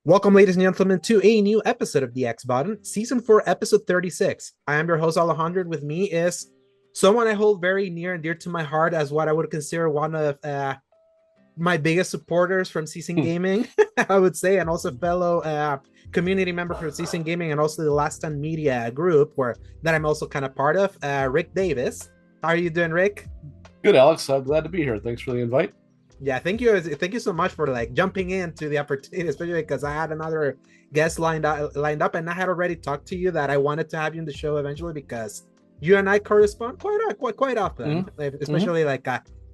Welcome, ladies and gentlemen, to a new episode of the X Button, Season 4, Episode 36. I am your host, Alejandro. With me is someone I hold very near and dear to my heart as what I would consider one of my biggest supporters from Season Gaming, I would say, and also fellow community member from Season Gaming and also the Last Stand Media group that I'm also kind of part of, Rick Davis. How are you doing, Rick? Good, Alex. I'm glad to be here. Thanks for the invite. Yeah, thank you so much for jumping into the opportunity, especially because I had another guest lined up, and I had already talked to you that I wanted to have you in the show eventually because you and I correspond quite often, especially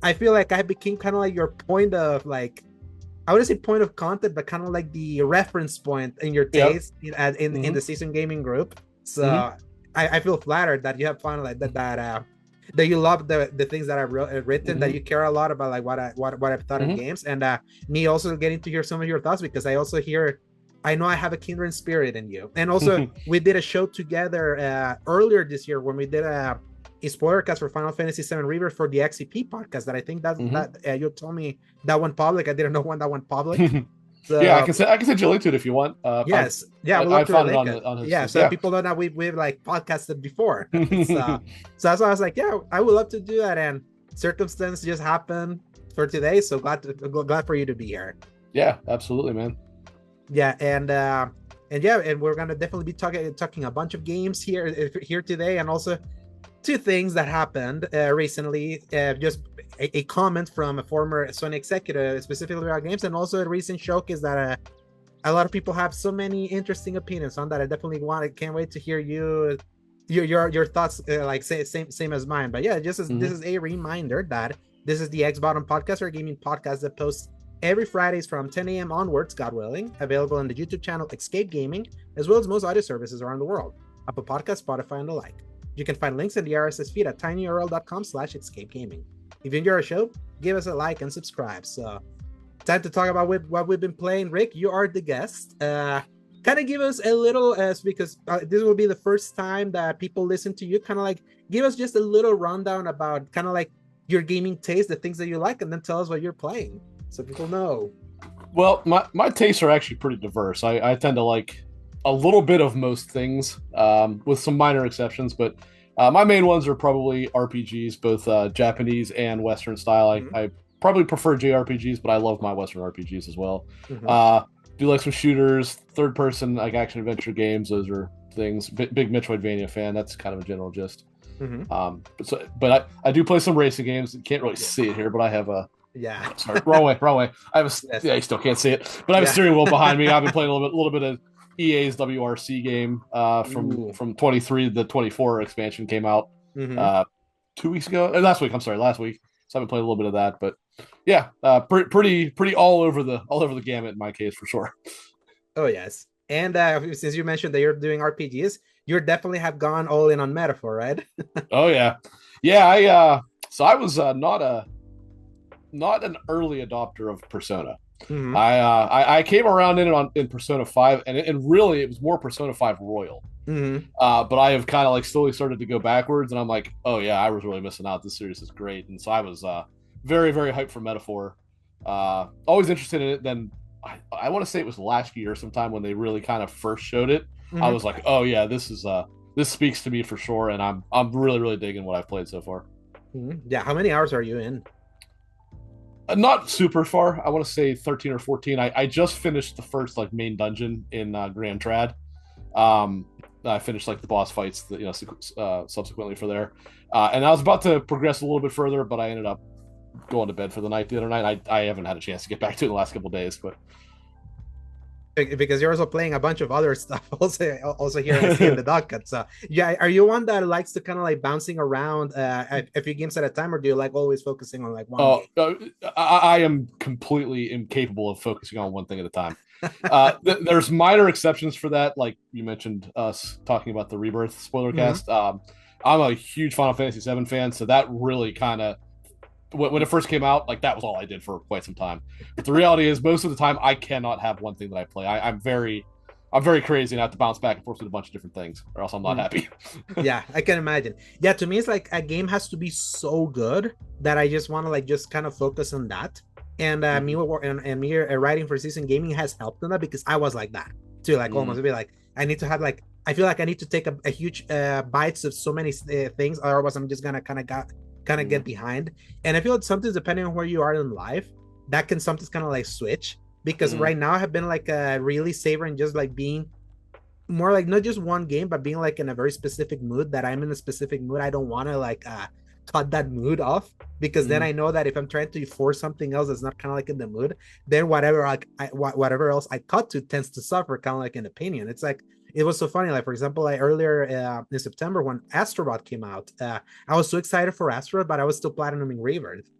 I feel like I became kind of like your point of I wouldn't say point of contact, but kind of like the reference point in your taste in the Season Gaming group. So I feel flattered that you have found that you love the things that I've written, that you care a lot about what I've thought of games, and me also getting to hear some of your thoughts because I know I have a kindred spirit in you. And also we did a show together earlier this year when we did a spoiler cast for Final Fantasy VII Rebirth for the XCP podcast that I think that you told me that went public. I didn't know when that went public. So, yeah, I can send you a link to it if you want. Yes, I found it on his so that people know that we've podcasted before. So that's why I was like, yeah, I would love to do that, and circumstance just happened for today. So glad for you to be here. Yeah, absolutely, man. Yeah, and we're gonna definitely be talking a bunch of games here today, and also two things that happened recently. Just a comment from a former Sony executive, specifically about games, and also a recent showcase that a lot of people have so many interesting opinions on that. I definitely can't wait to hear your thoughts, same as mine. But yeah, this is a reminder that this is the X Bottom Podcast, or gaming podcast that posts every Fridays from 10 a.m. onwards, God willing, available on the YouTube channel Escape Gaming, as well as most audio services around the world, Apple Podcasts, Spotify, and the like. You can find links in the RSS feed at tinyurl.com/escape gaming. If you enjoy our show, give us a like and subscribe. So, time to talk about what we've been playing. Rick, you are the guest. Kind of give us a little, because this will be the first time that people listen to you. Kind of give us just a little rundown about kind of your gaming taste, the things that you like, and then tell us what you're playing so people know. Well, my tastes are actually pretty diverse. I tend to like a little bit of most things, with some minor exceptions, but my main ones are probably RPGs, both Japanese and Western style. I probably prefer JRPGs, but I love my Western RPGs as well. Do like some shooters, third person, like action adventure games. Those are things. Big Metroidvania fan. That's kind of a general gist. But I do play some racing games. You can't really see it here, but I have a sorry, wrong way. I have a you still can't see it, but I have a steering wheel behind me. I've been playing a little bit of EA's WRC game from 23. The 24 expansion came out 2 weeks ago. Last week. So I've been playing a little bit of that, but yeah, pretty all over the gamut in my case for sure. Oh yes, and since you mentioned that you're doing RPGs, you definitely have gone all in on Metaphor, right? Oh yeah. So I was not an early adopter of Persona. I came around in Persona 5, and really it was more Persona 5 Royal. But I have kind of slowly started to go backwards, and I'm like, oh yeah, I was really missing out. This series is great, and so I was very, very hyped for Metaphor. Always interested in it. Then I want to say it was last year sometime when they really kind of first showed it. I was like, oh yeah, this speaks to me for sure, and I'm really, really digging what I've played so far. Yeah, how many hours are you in? Not super far. I want to say 13 or 14. I just finished the first main dungeon in Grand Trad. I finished the boss fights, subsequently for there, and I was about to progress a little bit further, but I ended up going to bed for the night the other night. I haven't had a chance to get back to it in the last couple of days, but because you're also playing a bunch of other stuff also here in the docket. So yeah, are you one that likes to kind of bouncing around a few games at a time, or do you always focusing on one game? I am completely incapable of focusing on one thing at a time. There's minor exceptions for that, like you mentioned us talking about the Rebirth spoiler cast. I'm a huge Final Fantasy VII fan, so that really kind of, when it first came out, that was all I did for quite some time. But the reality is, most of the time, I cannot have one thing that I play. I'm very crazy and I have to bounce back and forth with a bunch of different things, or else I'm not happy. Yeah, I can imagine. Yeah, to me, it's a game has to be so good that I just want to just kind of focus on that. And me writing for Season Gaming has helped in that because I was like that too, like almost be like I need to have like I feel like I need to take a huge bites of so many things, otherwise I'm just gonna kind of get behind. And I feel like sometimes depending on where you are in life, that can sometimes kind of like switch. Because right now I have been like really savoring just like being more like not just one game, but being like in a very specific mood. That I'm in a specific mood. I don't want to like cut that mood off, because then I know that if I'm trying to force something else that's not kind of like in the mood, then whatever like whatever else I cut to tends to suffer, kind of like an opinion. It's like it was so funny. Like for example, like earlier in September when Astrobot came out, I was so excited for Astrobot, but I was still platinuming Rebirth.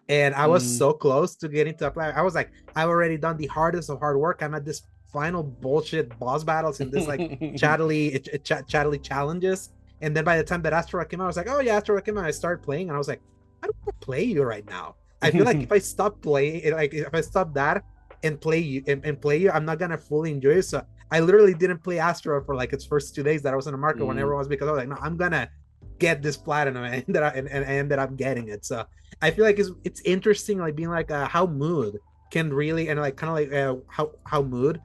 And I was so close to getting to apply. I was like, I've already done the hardest of hard work. I'm at this final bullshit boss battles in this like chattily challenges. And then by the time that Asteroid came out, I was like, oh yeah, Asteroid came out. I started playing, and I was like, I don't want to play you right now. I feel like if I stop playing, like if I stop that and play you and play you, I'm not gonna fully enjoy it. So I literally didn't play Asteroid for like its first 2 days that I was in the market when everyone was, because I was like, no, I'm gonna get this platinum, and I ended up getting it. So I feel like it's interesting, like being like how mood can really, and like kind of like how mood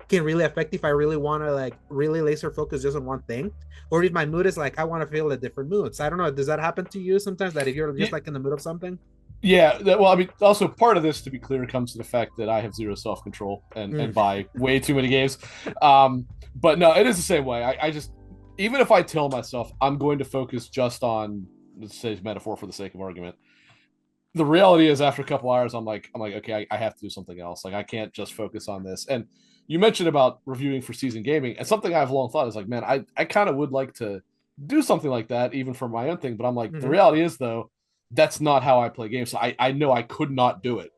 can really affect if I really want to like really laser focus just on one thing, or if my mood is like I want to feel a different mood. So I don't know, does that happen to you sometimes, that if you're just like in the mood of something? Yeah, well, I mean, also part of this, to be clear, comes to the fact that I have zero self-control and buy way too many games. But no, it is the same way. I just, even if I tell myself I'm going to focus just on, let's say, metaphor for the sake of argument, the reality is after a couple hours, I'm like, okay, I have to do something else. Like I can't just focus on this. And you mentioned about reviewing for Season Gaming, and something I've long thought is like, man, I kind of would like to do something like that, even for my own thing. But I'm like, the reality is though, that's not how I play games. So I know I could not do it.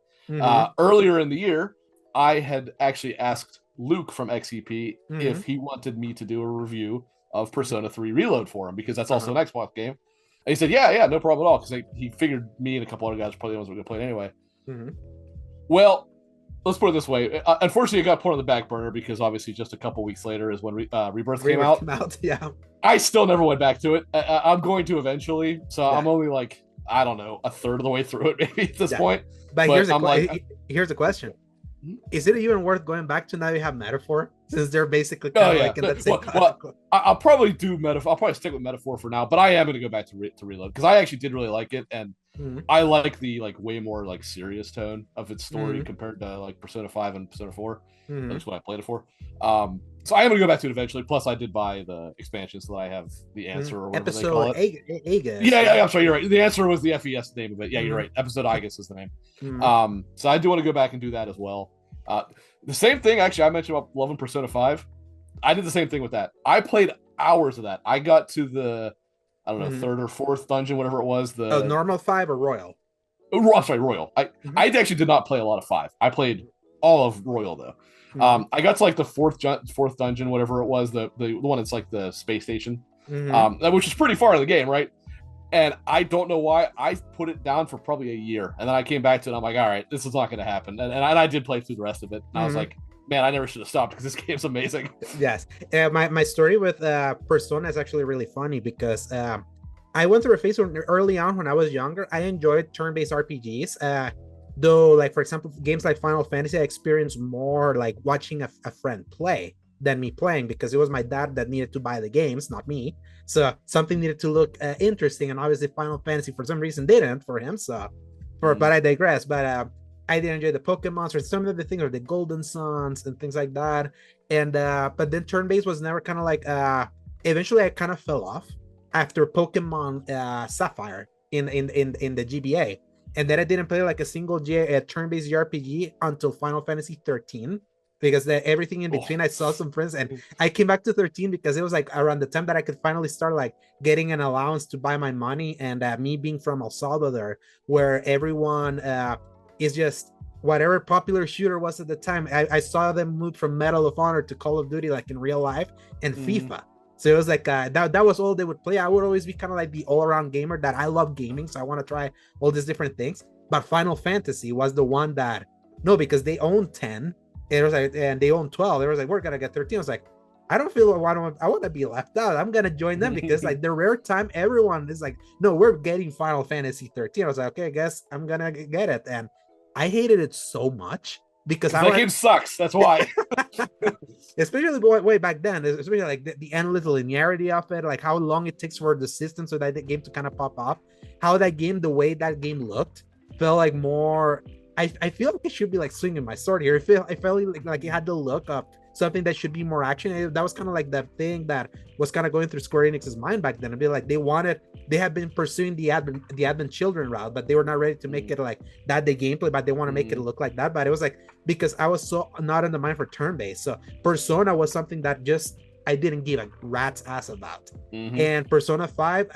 Earlier in the year, I had actually asked Luke from XEP if he wanted me to do a review of Persona 3 Reload for him, because that's also an Xbox game. And he said, yeah, no problem at all, because he figured me and a couple other guys were probably the ones who were going to play it anyway. Well, let's put it this way. Unfortunately, it got put on the back burner because obviously just a couple weeks later is when Rebirth came out. Yeah. I still never went back to it. I'm going to eventually. So I'm only like, I don't know, a third of the way through it maybe at this point. But here's a question. Is it even worth going back to now you have Metaphor? Since they're basically kind of like in that same I'll probably do Metaphor. I'll probably stick with Metaphor for now, but I am going to go back to Reload because I actually did really like it, and I like the like way more like serious tone of its story compared to like Persona 5 and Persona 4. That's what I played it for. So I am going to go back to it eventually. Plus, I did buy the expansion so that I have the answer or whatever they call it. Yeah, I'm sorry, you're right. The answer was the FES name of it. Yeah, you're right. Episode Igus is the name. So I do want to go back and do that as well. The same thing, actually, I mentioned about loving Persona 5. I did the same thing with that. I played hours of that. I got to the, I don't know, third or fourth dungeon, whatever it was. The normal 5 or Royal? I'm sorry, Royal. I actually did not play a lot of 5. I played all of Royal, though. I got to like the fourth dungeon, whatever it was, the one that's like the space station, which is pretty far in the game, right? And I don't know why I put it down for probably a year, and then I came back to it. And I'm like, all right, this is not going to happen. And I did play through the rest of it. And I was like, man, I never should have stopped because this game's amazing. Yes, my story with Persona is actually really funny because I went through a phase early on when I was younger. I enjoyed turn-based RPGs. Though, like for example, games like Final Fantasy, I experienced more like watching a friend play than me playing, because it was my dad that needed to buy the games, not me. So something needed to look interesting, and obviously Final Fantasy for some reason didn't for him. But I digress. But I did enjoy the Pokemon or some of the things, or the Golden Suns and things like that. And but then turn-based was never kind of like. Eventually, I kind of fell off after Pokemon Sapphire in the GBA. And then I didn't play like a single turn-based RPG until Final Fantasy 13, because everything in between, I saw some friends, and I came back to 13 because it was like around the time that I could finally start like getting an allowance to buy my money. And me being from El Salvador, where everyone is just whatever popular shooter was at the time, I saw them move from Medal of Honor to Call of Duty, like in real life, and FIFA. So it was like that was all they would play. I would always be kind of like the all-around gamer that I love gaming, so I want to try all these different things. But Final Fantasy was the one that, no, because they own 10, it was like, and they own 12. It was like, we're gonna get 13. I was like, I don't feel I want to be left out. I'm gonna join them because like the rare time everyone is like, no, we're getting Final Fantasy 13. I was like, okay, I guess I'm gonna get it. And I hated it so much because that game sucks. That's why. especially way back then, especially like the endless linearity of it, like how long it takes for the system so that the game to kind of pop up, how that game, the way that game looked, felt like more. I feel like it should be like swinging my sword here. I felt like it had the look of something that should be more action. That was kind of like the thing that was kind of going through Square Enix's mind back then. I'd be like, they had been pursuing the Advent Children route, but they were not ready to make it like that the gameplay, but they want to make it look like that. But it was like, because I was so not in the mind for turn-based. So Persona was something that just I didn't give a rat's ass about. And Persona 5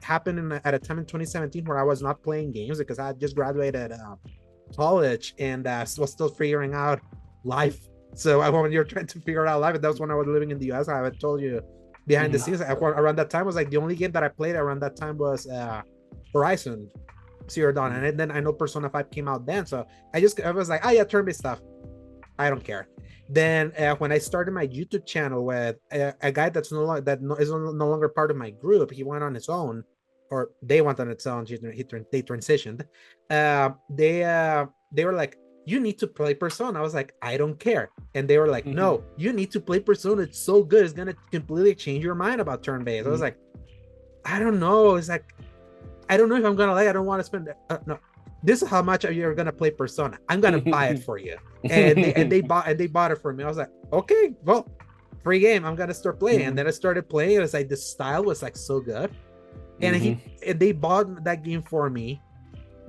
happened at a time in 2017 where I was not playing games because I had just graduated college and was still figuring out life. So when you're trying to figure out life, that was when I was living in the US. I had told you behind the scenes around that time was like the only game that I played around that time was Horizon Zero Dawn, and then I know Persona 5 came out then, so I was like, yeah, turn-based stuff, I don't care. Then when I started my YouTube channel with a guy that's no longer part of my group, he went on his own, or they went on its own. They transitioned. They were like, you need to play Persona. I was like, I don't care. And they were like, no, you need to play Persona. It's so good. It's gonna completely change your mind about turn-based. I was like, I don't know. It's like, I don't know if I'm gonna like. I don't want to spend. No, this is how much you're gonna play Persona. I'm gonna buy it for you. And they bought it for me. I was like, okay, well, free game. I'm gonna start playing. And then I started playing. It was like the style was like so good. And they bought that game for me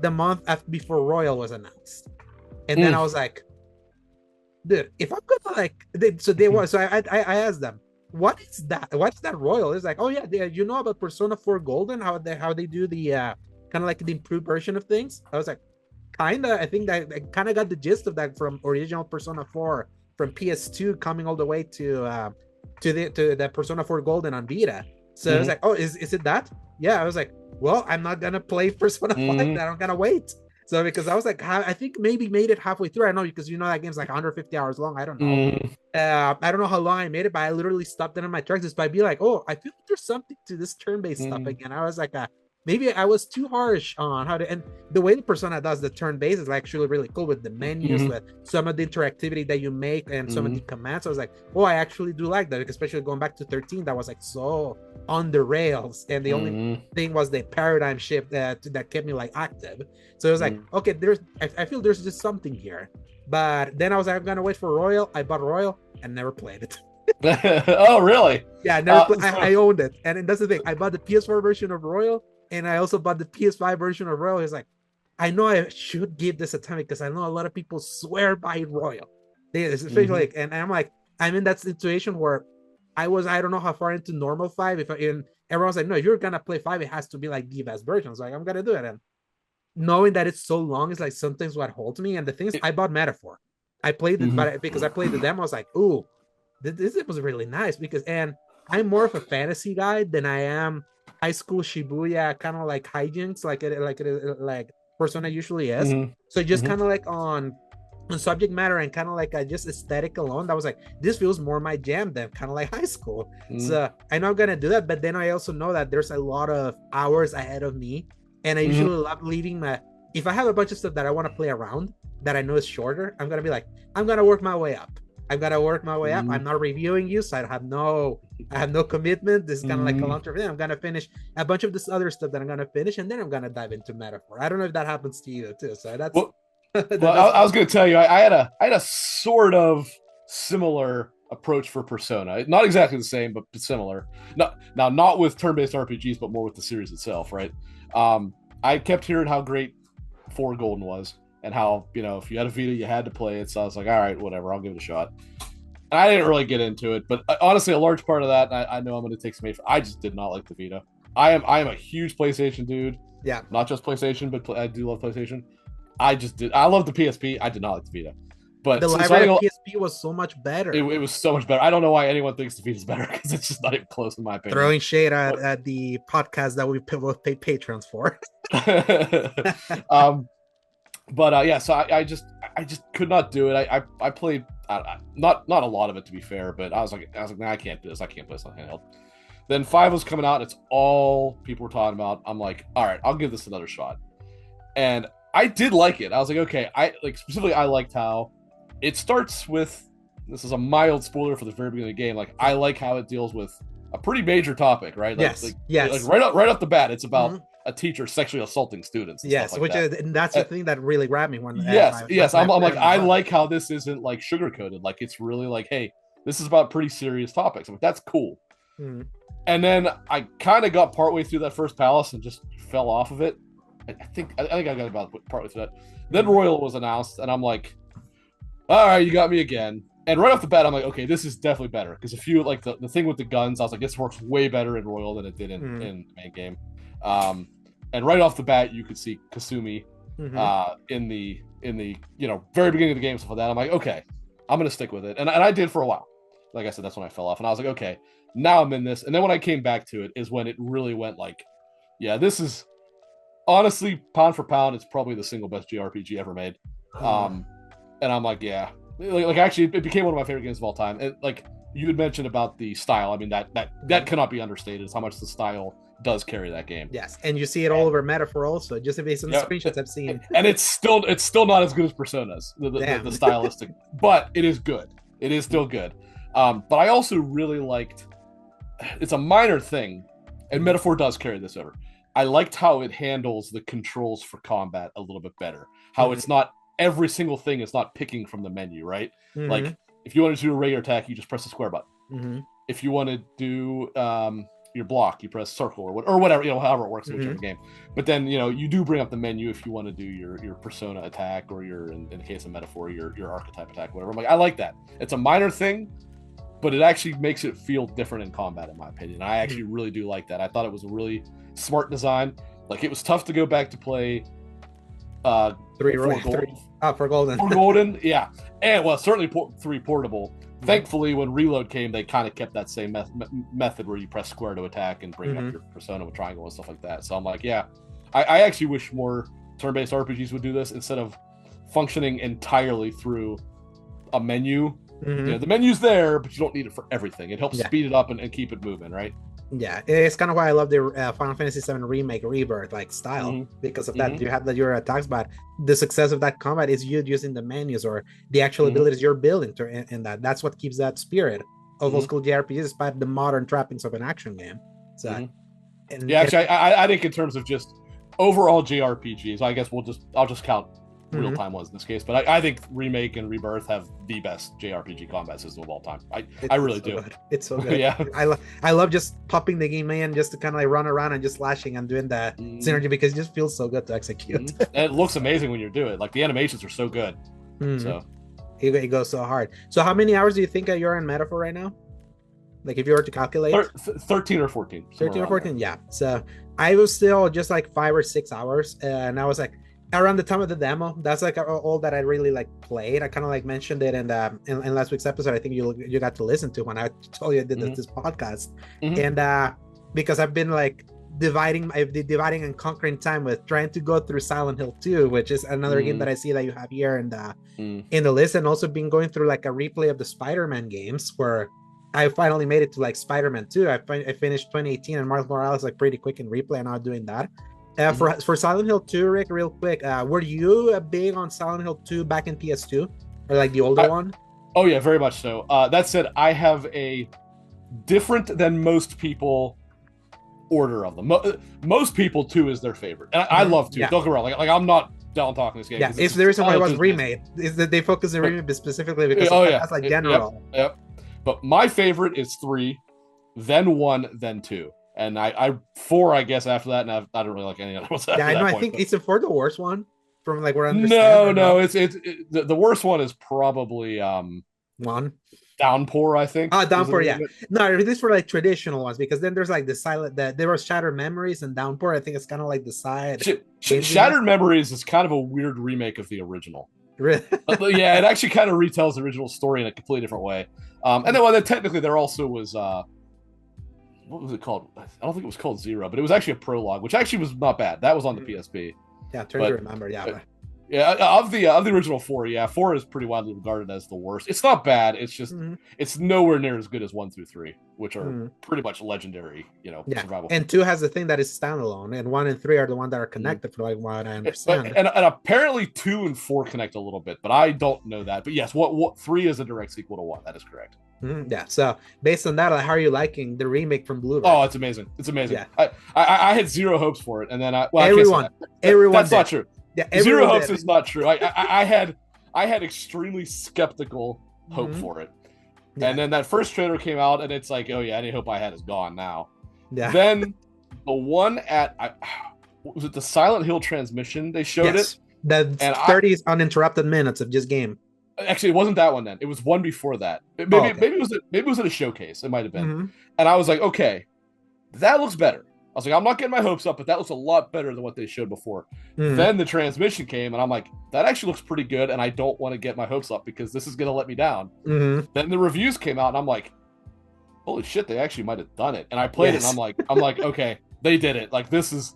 the month after before Royal was announced. And then I was like, dude, if I'm gonna like, so I asked them, what is that? What's that Royal? It's like, oh yeah, you know about Persona 4 Golden, how they do the kind of like the improved version of things. I was like, kinda. I think that I kind of got the gist of that from original Persona 4 from PS2 coming all the way to the Persona 4 Golden on Vita. So I was like, oh, is it that? Yeah. I was like, well, I'm not gonna play Persona 5. Then I'm gonna wait. So because I was like, I think maybe made it halfway through. I know, because that game's like 150 hours long. I don't know. I don't know how long I made it, but I literally stopped it in my tracks just by being like, oh, I feel like there's something to this turn-based stuff again. I was like, maybe I was too harsh on how to, and the way the Persona does the turn-based is actually really cool with the menus, with some of the interactivity that you make and some of the commands. I was like, oh, I actually do like that, especially going back to 13, that was like so on the rails, and the only thing was the paradigm shift that kept me like active. So it was like, okay, I feel there's just something here. But then I was like, I'm gonna wait for Royal. I bought Royal and never played it. Oh, really? Yeah, never. I owned it, and that's the thing. I bought the PS4 version of Royal, and I also bought the PS5 version of Royal. It's like, I know I should give this a time because I know a lot of people swear by Royal. Especially like, and I'm like, I'm in that situation where I don't know how far into normal 5. And everyone's like, no, if you're gonna play 5, it has to be like the best version. I was like, I'm gonna do it. And knowing that it's so long is like sometimes what holds me. And the thing is, I bought Metaphor. I played it, but because I played the demo, I was like, ooh, this was really nice. And I'm more of a fantasy guy than I am high school Shibuya kind of like hijinks, like Persona usually is. So just kind of like on subject matter and kind of like just aesthetic alone, that was like, this feels more my jam than kind of like high school. So I know I'm gonna do that, but then I also know that there's a lot of hours ahead of me, and I usually love leaving if I have a bunch of stuff that I want to play around that I know is shorter, I'm gonna be like, I'm gonna work my way up. I'm not reviewing you, so I have no commitment. This is kind of like a long-term thing. I'm gonna finish a bunch of this other stuff that I'm gonna finish, and then I'm gonna dive into Metaphor. I don't know if that happens to you too. So that's I was gonna tell you, I had a sort of similar approach for Persona. Not exactly the same, but similar. Not with turn-based RPGs, but more with the series itself, right? I kept hearing how great 4 Golden was, and how, if you had a Vita, you had to play it. So I was like, all right, whatever, I'll give it a shot. And I didn't really get into it, but honestly, a large part of that, and I know I'm going to take some hate, I just did not like the Vita. I am a huge PlayStation dude. Yeah. Not just PlayStation, but I do love PlayStation. I love the PSP. I did not like the Vita. But the library of PSP was so much better. It was so much better. I don't know why anyone thinks the Vita's better, because it's just not even close in my opinion. Throwing shade at the podcast that we both pay patrons for. But so I just could not do it. I played not a lot of it, to be fair, but I was like, nah, I can't do this. I can't play something handheld. Then 5 was coming out. It's all people were talking about. I'm like, all right, I'll give this another shot. And I did like it. I was like, okay, specifically I liked how it starts with, this is a mild spoiler for the very beginning of the game. Like, I like how it deals with a pretty major topic, right? Like, yes. Like right off the bat, it's about a teacher sexually assaulting students. And yes, stuff like that. And that's the thing that really grabbed me when. Yes. I'm like, I like how this isn't like sugarcoated. Like, it's really like, hey, this is about pretty serious topics. I'm like, that's cool. Mm. And then I kind of got partway through that first palace and just fell off of it. I think I got about partway through that. Then Royal was announced, and I'm like, all right, you got me again. And right off the bat, I'm like, okay, this is definitely better. Because if you like the thing with the guns, I was like, this works way better in Royal than it did in the main game. And right off the bat, you could see Kasumi in the very beginning of the game, stuff like that. I'm like, okay, I'm gonna stick with it, and I did for a while. Like I said, that's when I fell off, and I was like, okay, now I'm in this. And then when I came back to it, is when it really went like, yeah, this is honestly pound for pound, it's probably the single best JRPG ever made. And I'm like, yeah, like actually, it became one of my favorite games of all time. And like you had mentioned about the style, I mean that cannot be understated. Is how much the style does carry that game. Yes, and you see it all over Metaphor also, just based on the screenshots I've seen. And it's still not as good as Persona's, the stylistic, but it is good. It is still good. But I also really liked, it's a minor thing, and Metaphor does carry this over. I liked how it handles the controls for combat a little bit better. How it's not, every single thing is not picking from the menu, right? Like, if you want to do a regular attack, you just press the square button. If you want to do your block, you press circle or whatever, however it works in whichever game. But then, you do bring up the menu if you want to do your persona attack or your, in the case of Metaphor, your archetype attack, whatever. I'm like, I like that. It's a minor thing, but it actually makes it feel different in combat, in my opinion. I actually really do like that. I thought it was a really smart design. Like, it was tough to go back to play for Golden, yeah. And well, certainly 3 portable. Thankfully, when Reload came, they kind of kept that same method where you press square to attack and bring up your persona with triangle and stuff like that. So I'm like, yeah, I actually wish more turn-based RPGs would do this instead of functioning entirely through a menu. The menu's there, but you don't need it for everything. It helps speed it up and keep it moving, right? Yeah, it's kind of why I love the Final Fantasy VII Remake Rebirth style, because of that. You have your attacks, but the success of that combat is you using the menus or the actual abilities you're building in that. That's what keeps that spirit of old school JRPGs, despite the modern trappings of an action game. So, actually, I think in terms of just overall JRPGs, I guess I'll just count real-time ones in this case, but I think Remake and Rebirth have the best JRPG combat system of all time. I really do. Good. It's so good. Yeah, I love just popping the game in just to kind of like run around and just slashing and doing that synergy, because it just feels so good to execute. And it looks amazing when you do it. Like, the animations are so good. So it goes so hard. So how many hours do you think you're in Metaphor right now? Like, if you were to calculate, 13 or 14. 13 or 14, yeah. So I was still just like 5 or 6 hours, and I was like, around the time of the demo, that's like all that I really played. I kind of mentioned it in last week's episode. I think you got to listen to when I told you I did this podcast. And because I've been dividing and conquering time with trying to go through Silent Hill 2, which is another game that I see that you have here in the list, and also been going through a replay of the Spider-Man games, where I finally made it to Spider-Man 2. I finished 2018 and Miles Morales pretty quick in replay, and I'm doing that. For Silent Hill 2, Rick, real quick, were you big on Silent Hill 2 back in PS2, or the older one? Oh yeah, very much so. That said, I have a different than most people order of them. Most people 2 is their favorite, and I love 2. Don't get me wrong. I'm not down talking this game. Yeah, it's the reason why it was remade. Is that they focus on remade specifically because that's general. Yep. But my favorite is 3, then 1, then 2. And I 4, I guess, after that, and I don't really like any other ones. Yeah, I know. I think it's 4 the worst one, from where I understand. No, it's the worst one is probably 1 Downpour, I think. Downpour, yeah. No, these for traditional ones, because then there's the silent there were Shattered Memories and Downpour. I think it's kind of the side. Shattered Memories is kind of a weird remake of the original. Really? Yeah, it actually kind of retells the original story in a completely different way. And then technically there also was what was it called? I don't think it was called Zero, but it was actually a prologue, which actually was not bad. That was on the PSP. Yeah, turn to remember. Yeah. Yeah, of the original four, yeah, four is pretty widely regarded as the worst. It's not bad. It's just it's nowhere near as good as 1 through 3, which are pretty much legendary, Yeah, survival. and 2 has the thing that is standalone, and 1 and 3 are the one that are connected, for like what I understand. And apparently 2 and 4 connect a little bit, but I don't know that. But yes, what 3 is a direct sequel to 1. That is correct. Yeah. So based on that, like, how are you liking the remake from Blu-ray? Oh, it's amazing. It's amazing. Yeah. I had zero hopes for it, and then everyone that's did. not true. Yeah, zero hopes is not true. I had extremely skeptical hope for it, and then that first trailer came out, and it's like, oh yeah, any hope I had is gone now. Yeah. Then the one at was it the Silent Hill transmission? They showed it. The 30 uninterrupted minutes of just game. Actually, it wasn't that one then. It was one before that. Maybe it was at a showcase. It might have been. And I was like, okay, that looks better. I was like, I'm not getting my hopes up, but that looks a lot better than what they showed before. Then the transmission came, and I'm like, that actually looks pretty good, and I don't want to get my hopes up because this is going to let me down. Then the reviews came out, and I'm like, holy shit, they actually might have done it. And I played it, and I'm like, okay, they did it. Like, this is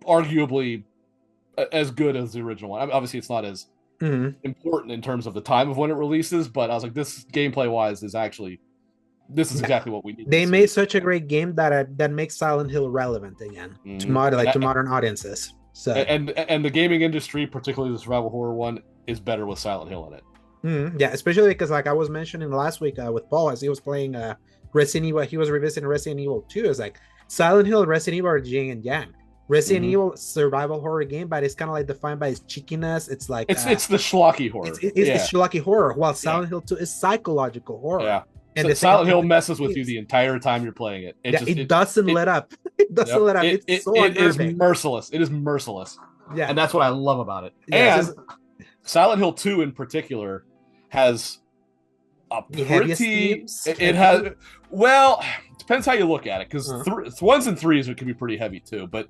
arguably as good as the original one. I mean, obviously, it's not as important in terms of the time of when it releases, but I was like, this gameplay wise is actually, this is exactly what we need. They made such a great game that makes Silent Hill relevant again to modern audiences. So and the gaming industry, particularly the survival horror one, is better with Silent Hill in it. Yeah, especially because, like I was mentioning last week with Paul, as he was playing Resident Evil, he was revisiting Resident Evil 2. It's like Silent Hill and Resident Evil are yin and yang. Resident Evil survival horror game, but it's kind of like defined by its cheekiness. It's like it's the schlocky horror. It's schlocky horror, while Silent Hill 2 is psychological horror. Yeah, and so Silent Hill messes with you the entire time you're playing it. It doesn't let up. It doesn't let up. It's so it is merciless. It is merciless. Yeah, and that's what I love about it. Yeah, and Silent Hill 2 in particular has a pretty. It has depends how you look at it, because 1s and 3s it can be pretty heavy too, but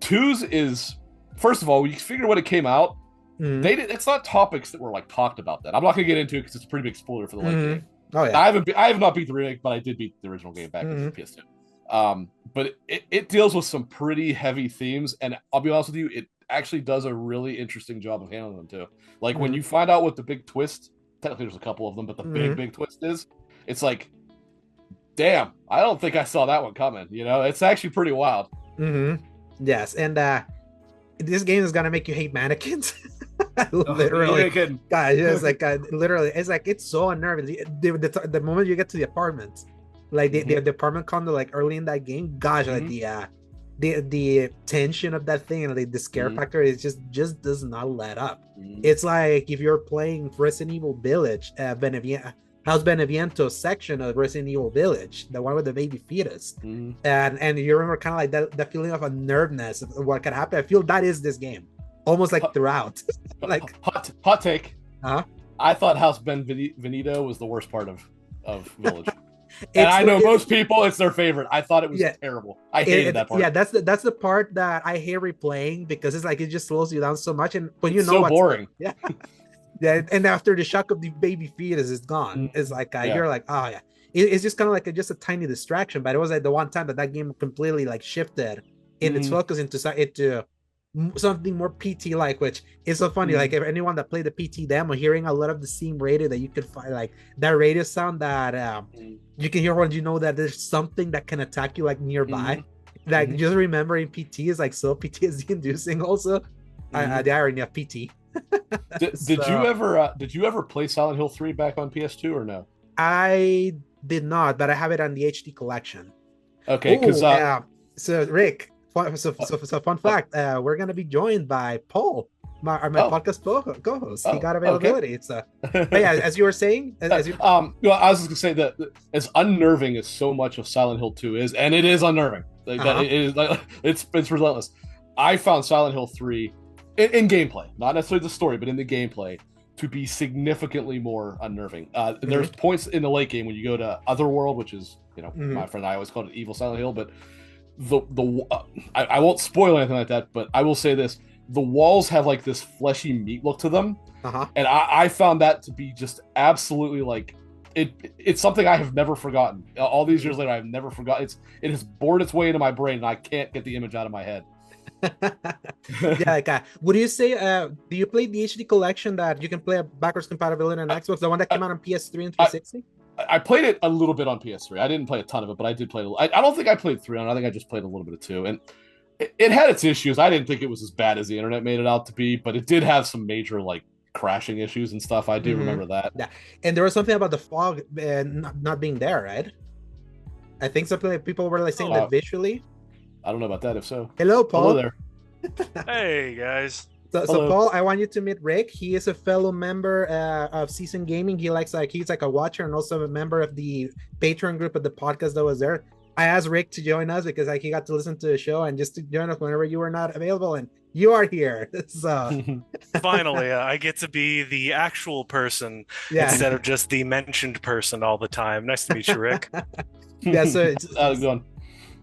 2s is, first of all, you figure when it came out, it's not topics that were like talked about then. I'm not gonna get into it because it's a pretty big spoiler for the late game. Oh yeah, I have not beat the remake, but I did beat the original game back in PS2. But it deals with some pretty heavy themes, and I'll be honest with you, it actually does a really interesting job of handling them too. Like when you find out what the big twist, technically there's a couple of them, but the big twist is, it's like, damn, I don't think I saw that one coming. It's actually pretty wild. Yes, and this game is gonna make you hate mannequins. Literally, guys, it's like literally, it's so unnerving. The moment you get to the apartment, like the apartment condo, like early in that game, gosh, like the tension of that thing and like the scare factor is just does not let up. It's like if you're playing Resident Evil Village, House Beneviento section of Resident Evil Village, the one with the baby fetus, and you remember kind of like that feeling of unnervedness of what could happen. I feel that is this game, almost like throughout. Like hot take. I thought House Benvenuto was the worst part of Village. And I know most people, it's their favorite. I thought it was terrible. I hated that part. Yeah, that's the part that I hate replaying, because it's like it just slows you down so much, and when it's so boring. Yeah. Yeah, and after the shock of the baby fetus is gone, it's like you're like, oh yeah, it's just kind of like just a tiny distraction. But it was like the one time that game completely like shifted in its focus into something more PT like, which is so funny. Like if anyone that played the PT demo, hearing a lot of the same radio that you could find, like that radio sound that you can hear when you know that there's something that can attack you like nearby. Like just remembering PT is like so PTSD inducing. Also, the irony of PT. Did you ever play Silent Hill 3 back on PS2 or no? I did not, but I have it on the HD collection. Okay, because so Rick, fun fact, we're gonna be joined by Paul, my podcast co-host. He got availability. Okay. But yeah, as you were saying, I was just gonna say that as unnerving as so much of Silent Hill 2 is, and it is unnerving. Like that, it is like it's relentless. I found Silent Hill 3 in gameplay, not necessarily the story, but in the gameplay, to be significantly more unnerving. There's points in the late game when you go to Otherworld, which is, my friend and I always called it Evil Silent Hill, but I won't spoil anything like that, but I will say this: the walls have like this fleshy meat look to them, and I found that to be just absolutely like it's something I have never forgotten. All these years later, I've never forgotten. It has bored its way into my brain, and I can't get the image out of my head. Yeah, like would you say do you play the HD collection that you can play backwards compatibility on Xbox, the one that came out on PS3 and 360? I played it a little bit on PS3. I didn't play a ton of it, but I did play it. I don't think I played 3 on it. I think I just played a little bit of 2. And it had its issues. I didn't think it was as bad as the internet made it out to be, but it did have some major like crashing issues and stuff. I do remember that. Yeah, and there was something about the fog not being there, right? I think something like people were like saying that visually. I don't know about that. If so, hello, Paul. Hello there. Hey guys. So Paul, I want you to meet Rick. He is a fellow member of Season Gaming. He's like a watcher and also a member of the Patreon group of the podcast that was there. I asked Rick to join us because like he got to listen to the show and just to join us whenever you were not available, and you are here. So finally, I get to be the actual person instead of just the mentioned person all the time. Nice to meet you, Rick. Yeah, so how's it going?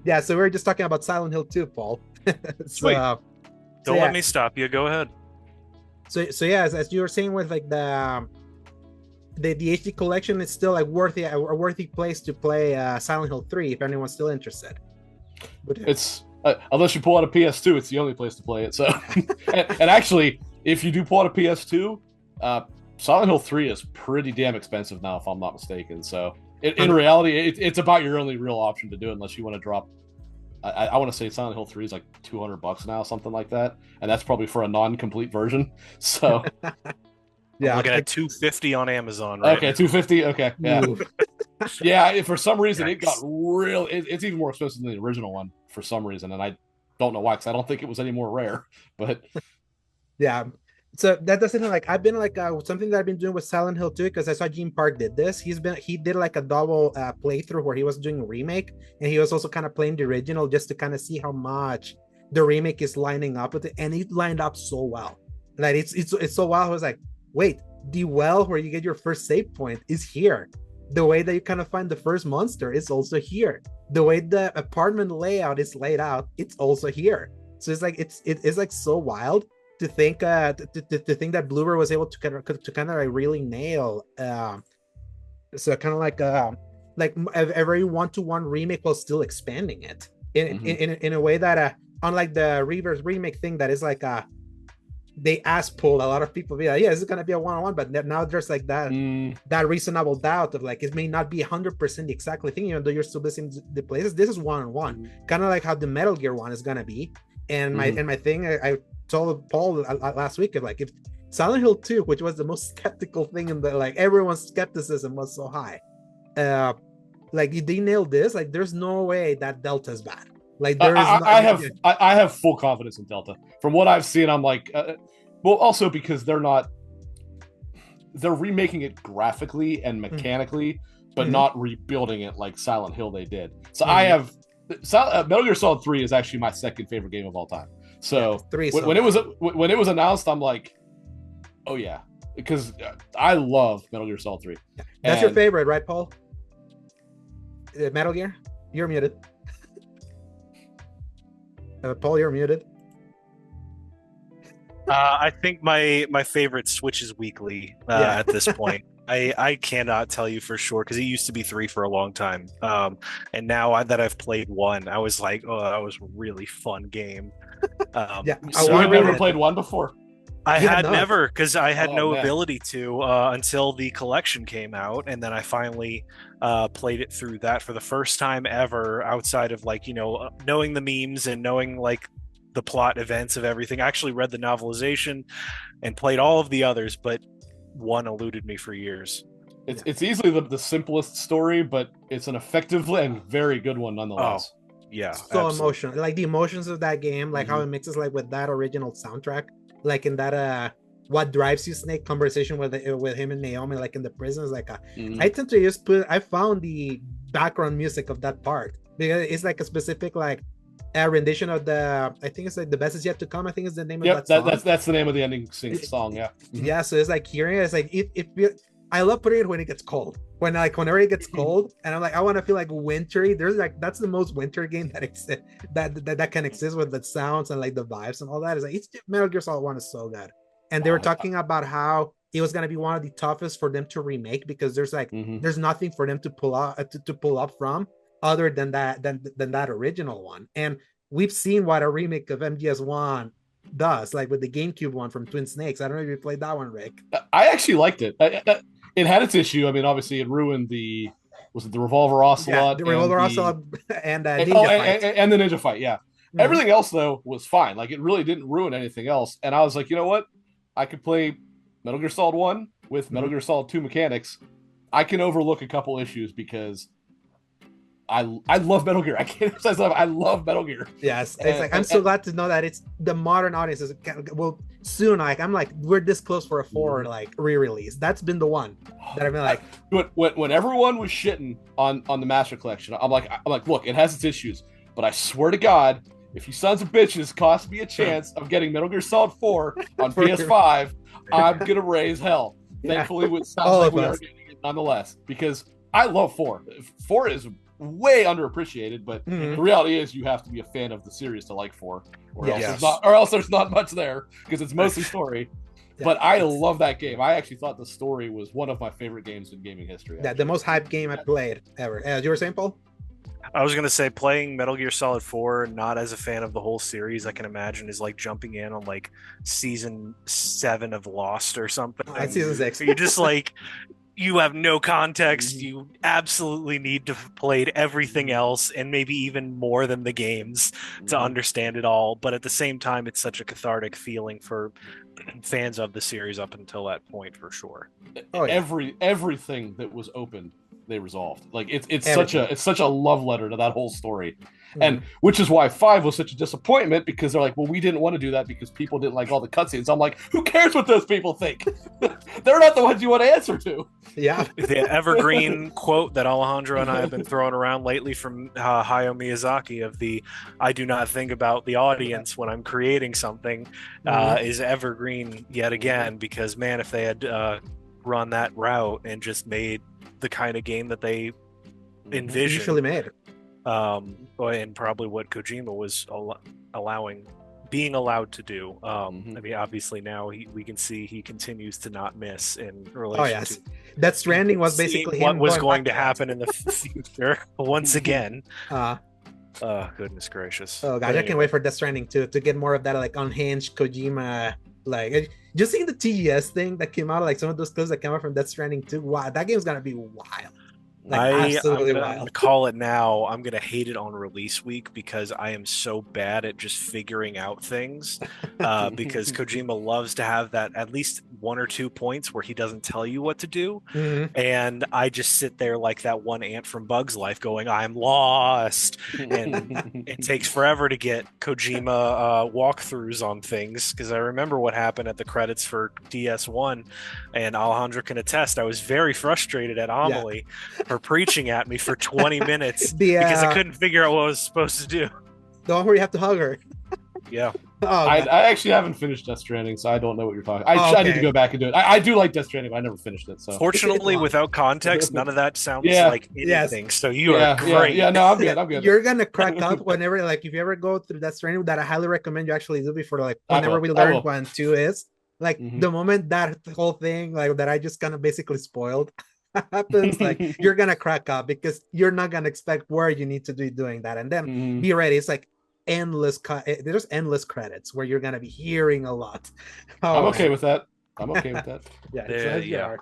Yeah, so we were just talking about Silent Hill 2, Paul. Sweet. Don't let me stop you. Go ahead. So yeah, as you were saying with like the HD collection, it's still like a worthy place to play Silent Hill 3 if anyone's still interested. But it's unless you pull out a PS2, it's the only place to play it. So, and actually, if you do pull out a PS2, Silent Hill 3 is pretty damn expensive now, if I'm not mistaken. So, in reality, it's about your only real option to do it unless you want to drop. I want to say Silent Hill 3 is like $200 now, something like that, and that's probably for a non-complete version. So, yeah, I'm looking at $250 on Amazon. Right? Okay, $250. Okay, yeah, yeah. For some reason, it got real. It's even more expensive than the original one for some reason, and I don't know why, because I don't think it was any more rare. But yeah. So that doesn't like I've been like something that I've been doing with Silent Hill 2 because I saw Gene Park did this. He did like a double playthrough where he was doing a remake and he was also kind of playing the original just to kind of see how much the remake is lining up with it, and it lined up so well. Like it's so well. I was like, wait, the well where you get your first save point is here. The way that you kind of find the first monster is also here. The way the apartment layout is laid out, it's also here. So it's like it is like so wild. To think to think that Bloober was able to kind of like really nail so kind of like a very one-to-one remake while still expanding it in a way that unlike the reverse remake thing that is like they ass pulled a lot of people be like, yeah, this is gonna be a one-on-one, but now there's like that reasonable doubt of like it may not be 100% the exactly thing, even though you're still visiting the places. This is one-on-one, kind of like how the Metal Gear one is gonna be. And my thing I told Paul last week, like if Silent Hill 2, which was the most skeptical thing in the like everyone's skepticism was so high, like they nailed this, like there's no way that Delta's bad. Like there is I have full confidence in Delta. From what I've seen, I'm like well, also because they're remaking it graphically and mechanically, but not rebuilding it like Silent Hill they did. So I have Metal Gear Solid 3 is actually my second favorite game of all time. So when it was announced, I'm like, oh yeah, because I love Metal Gear Solid 3. That's your favorite, right, Paul? Metal Gear? You're muted. Paul, you're muted. I think my favorite switches weekly at this point. I cannot tell you for sure because it used to be 3 for a long time, and now that I've played 1, I was like, oh, that was a really fun game. So you've never played 1 before? I had never, because I had no ability to until the collection came out, and then I finally played it through that for the first time ever, outside of like knowing the memes and knowing like the plot events of everything. I actually read the novelization and played all of the others, but 1 eluded me for years. It's easily the simplest story, but it's an effective and very good one nonetheless. Oh, yeah, so absolutely. emotional, like the emotions of that game, like how it mixes like with that original soundtrack, like in that what drives you Snake conversation with him and Naomi, like in the prison, is like I tend to just I found the background music of that part because it's like a specific like a rendition of the, I think it's like The Best Is Yet to Come, I think is the name of that song. That's the name of the ending song. Yeah, so it's like hearing it, it's like I love putting it when it gets cold. Whenever it gets cold, and I'm like, I want to feel like wintry. There's like that's the most winter game that exists that can exist with the sounds and like the vibes and all that. Is like Metal Gear Solid 1 is so good, and they were talking about how it was gonna be one of the toughest for them to remake because there's like there's nothing for them to pull up from other than that original one. And we've seen what a remake of MGS1 does, like with the GameCube one from Twin Snakes. I don't know if you played that one, Rick. I actually liked it. It had its issue. I mean, obviously, it ruined the Revolver Ocelot? Yeah, the Revolver Ocelot and Ninja Fight. And the Ninja Fight, yeah. Mm-hmm. Everything else, though, was fine. Like, it really didn't ruin anything else. And I was like, you know what? I could play Metal Gear Solid 1 with Metal Gear Solid 2 mechanics. I can overlook a couple issues because I love Metal Gear. I can't emphasize enough. I love Metal Gear. Yes, it's like I'm so glad to know that it's the modern audiences will soon. Like I'm like we're this close for a 4 like re-release. That's been the one that I've been like. When everyone was shitting on the Master Collection, I'm like, look, it has its issues, but I swear to God, if you sons of bitches cost me a chance of getting Metal Gear Solid 4 on PS5, I'm gonna raise hell. Thankfully, with sounds like we are getting it nonetheless, because I love 4. 4 is way underappreciated, but the reality is you have to be a fan of the series to like 4, or else there's not much there because it's mostly story. But I love that game. I actually thought the story was one of my favorite games in gaming history. Yeah, the most hyped game I played ever. You were saying, Paul? I was going to say playing Metal Gear Solid 4, not as a fan of the whole series, I can imagine is like jumping in on like season 7 of Lost or something. Season 6. You just like, you have no context. You absolutely need to have played everything else and maybe even more than the games to understand it all. But at the same time, it's such a cathartic feeling for fans of the series up until that point, for sure. Oh, yeah. Everything that was open, they resolved. Like it's such a love letter to that whole story. And which is why 5 was such a disappointment, because they're like, well, we didn't want to do that because people didn't like all the cutscenes. I'm like, who cares what those people think? They're not the ones you want to answer to. Yeah. The evergreen quote that Alejandro and I have been throwing around lately from Hayao Miyazaki of the I do not think about the audience when I'm creating something is evergreen yet again, because man, if they had run that route and just made the kind of game that they envisioned, usually made, and probably what Kojima was being allowed to do. I mean, obviously now we can see he continues to not miss in relation to Death Stranding was basically what was going to happen in the future once again. Goodness gracious. Oh gosh, I can't wait for Death Stranding to get more of that like unhinged Kojima, like just seeing the TES thing that came out, like some of those clips that came out from Death Stranding 2. Wow, that game's gonna be wild. I'm gonna call it now. I'm gonna hate it on release week because I am so bad at just figuring out things. Because Kojima loves to have that at least 1 or 2 points where he doesn't tell you what to do, and I just sit there like that one ant from Bug's Life, going, "I'm lost," and it takes forever to get Kojima walkthroughs on things. Because I remember what happened at the credits for DS1, and Alejandro can attest. I was very frustrated at Amelie. For preaching at me for 20 minutes because I couldn't figure out what I was supposed to do. The one where you have to hug her. Yeah. I actually haven't finished Death Stranding, so I don't know what you're talking. I need to go back and do it. I do like Death Stranding, but I never finished it. So fortunately, without context, none of that sounds like anything. So you are great. Yeah, no, I'm good. I'm good. You're gonna crack up whenever, like, if you ever go through Death Stranding, that I highly recommend you actually do before, like, whenever we learn when 2 is. Like the moment that whole thing, like that I just kind of basically spoiled happens, like you're gonna crack up because you're not gonna expect where you need to be doing that, and then be ready. It's like endless there's endless credits where you're gonna be hearing a lot. I'm okay with that. Yeah.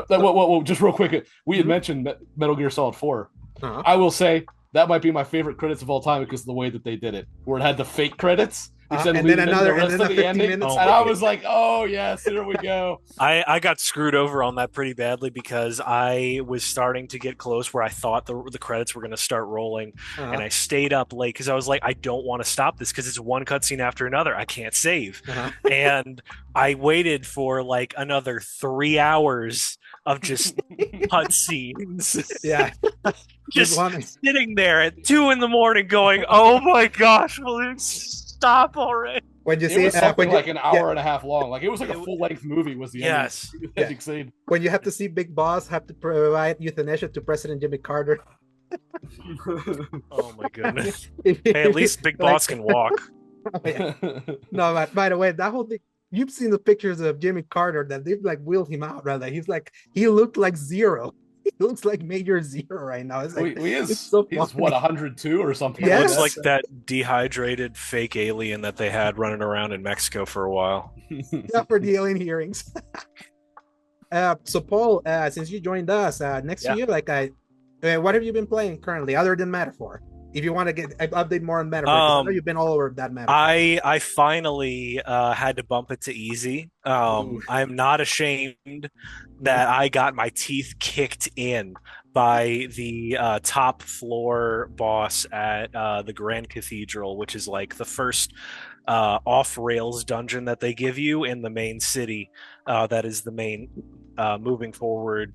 Well, just real quick, we had mentioned Metal Gear Solid 4. I will say that might be my favorite credits of all time because of the way that they did it, where it had the fake credits. And then another 50 minutes. And I was like, oh, yes, here we go. I got screwed over on that pretty badly because I was starting to get close where I thought the credits were going to start rolling. And I stayed up late because I was like, I don't want to stop this because it's one cutscene after another. I can't save. And I waited for like another 3 hours of just cutscenes. Yeah. Just sitting there at 2 a.m. going, oh my gosh, will you stop already? When you see it was something like an hour and a half long, like it was like a full-length movie. Was the ending scene? When you have to see Big Boss have to provide euthanasia to President Jimmy Carter. Oh my goodness! Hey, at least Big Boss can walk. No, by the way, that whole thing. You've seen the pictures of Jimmy Carter that they've like wheeled him out, right? Like he looked like Zero. He looks like Major Zero right now. It's like it's so he's funny. what 102 or something. It like looks that. like that dehydrated fake alien that they had running around in Mexico for a while. Yeah, for the alien hearings. So Paul, since you joined us, next to Yeah. you, like what have you been playing currently other than Metaphor? If you want to get update more on Metaphor, 'cause I know you've been all over that Metaphor. I finally had to bump it to easy. I'm not ashamed that I got my teeth kicked in by the top floor boss at the Grand Cathedral, which is like the first off rails dungeon that they give you in the main city. That is the main moving forward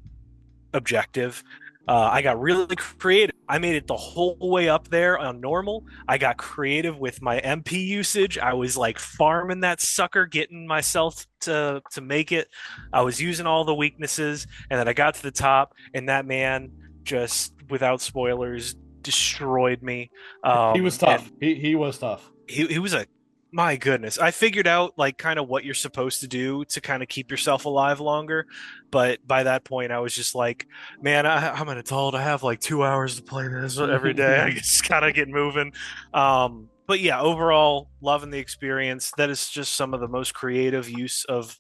objective. I got really creative. I made it the whole way up there on normal. I got creative with my MP usage. I was like farming that sucker, getting myself to make it. I was using all the weaknesses, and then I got to the top, and that man just, without spoilers, destroyed me. He was tough. He was tough. He was a my goodness. I figured out like kind of what you're supposed to do to kind of keep yourself alive longer, but by that point I was just like, man, I'm an adult. I have like 2 hours to play this every day. I just gotta get moving. But yeah, overall, loving the experience. That is just some of the most creative use of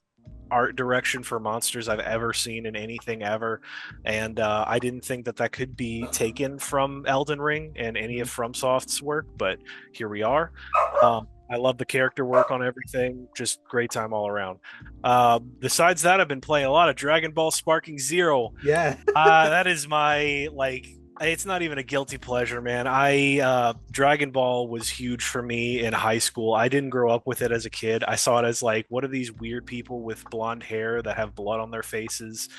art direction for monsters I've ever seen in anything ever, and I didn't think that could be taken from Elden Ring and any of FromSoft's work, but here we are. I love the character work on everything. Just great time all around. Besides that, I've been playing a lot of Dragon Ball Sparking Zero. Yeah. That is my it's not even a guilty pleasure, man. Dragon Ball was huge for me in high school. I didn't grow up with it as a kid. I saw it as like, what are these weird people with blonde hair that have blood on their faces?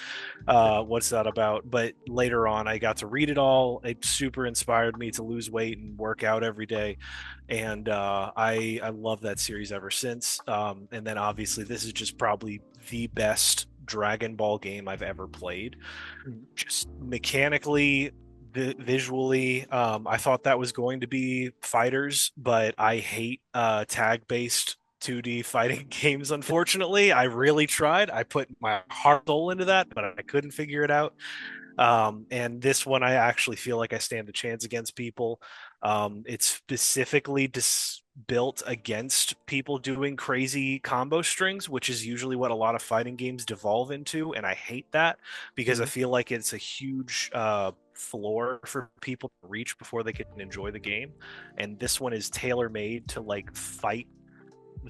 What's that about? But later on, I got to read it all. It super inspired me to lose weight and work out every day. And I love that series ever since. And then obviously, this is just probably the best Dragon Ball game I've ever played. Just mechanically, visually, I thought that was going to be fighters, but I hate tag-based 2D fighting games. Unfortunately, I really tried. I put my heart and soul into that, but I couldn't figure it out. And this one, I actually feel like I stand a chance against people. It's specifically built against people doing crazy combo strings, which is usually what a lot of fighting games devolve into, and I hate that because I feel like it's a huge floor for people to reach before they can enjoy the game. And this one is tailor-made to like fight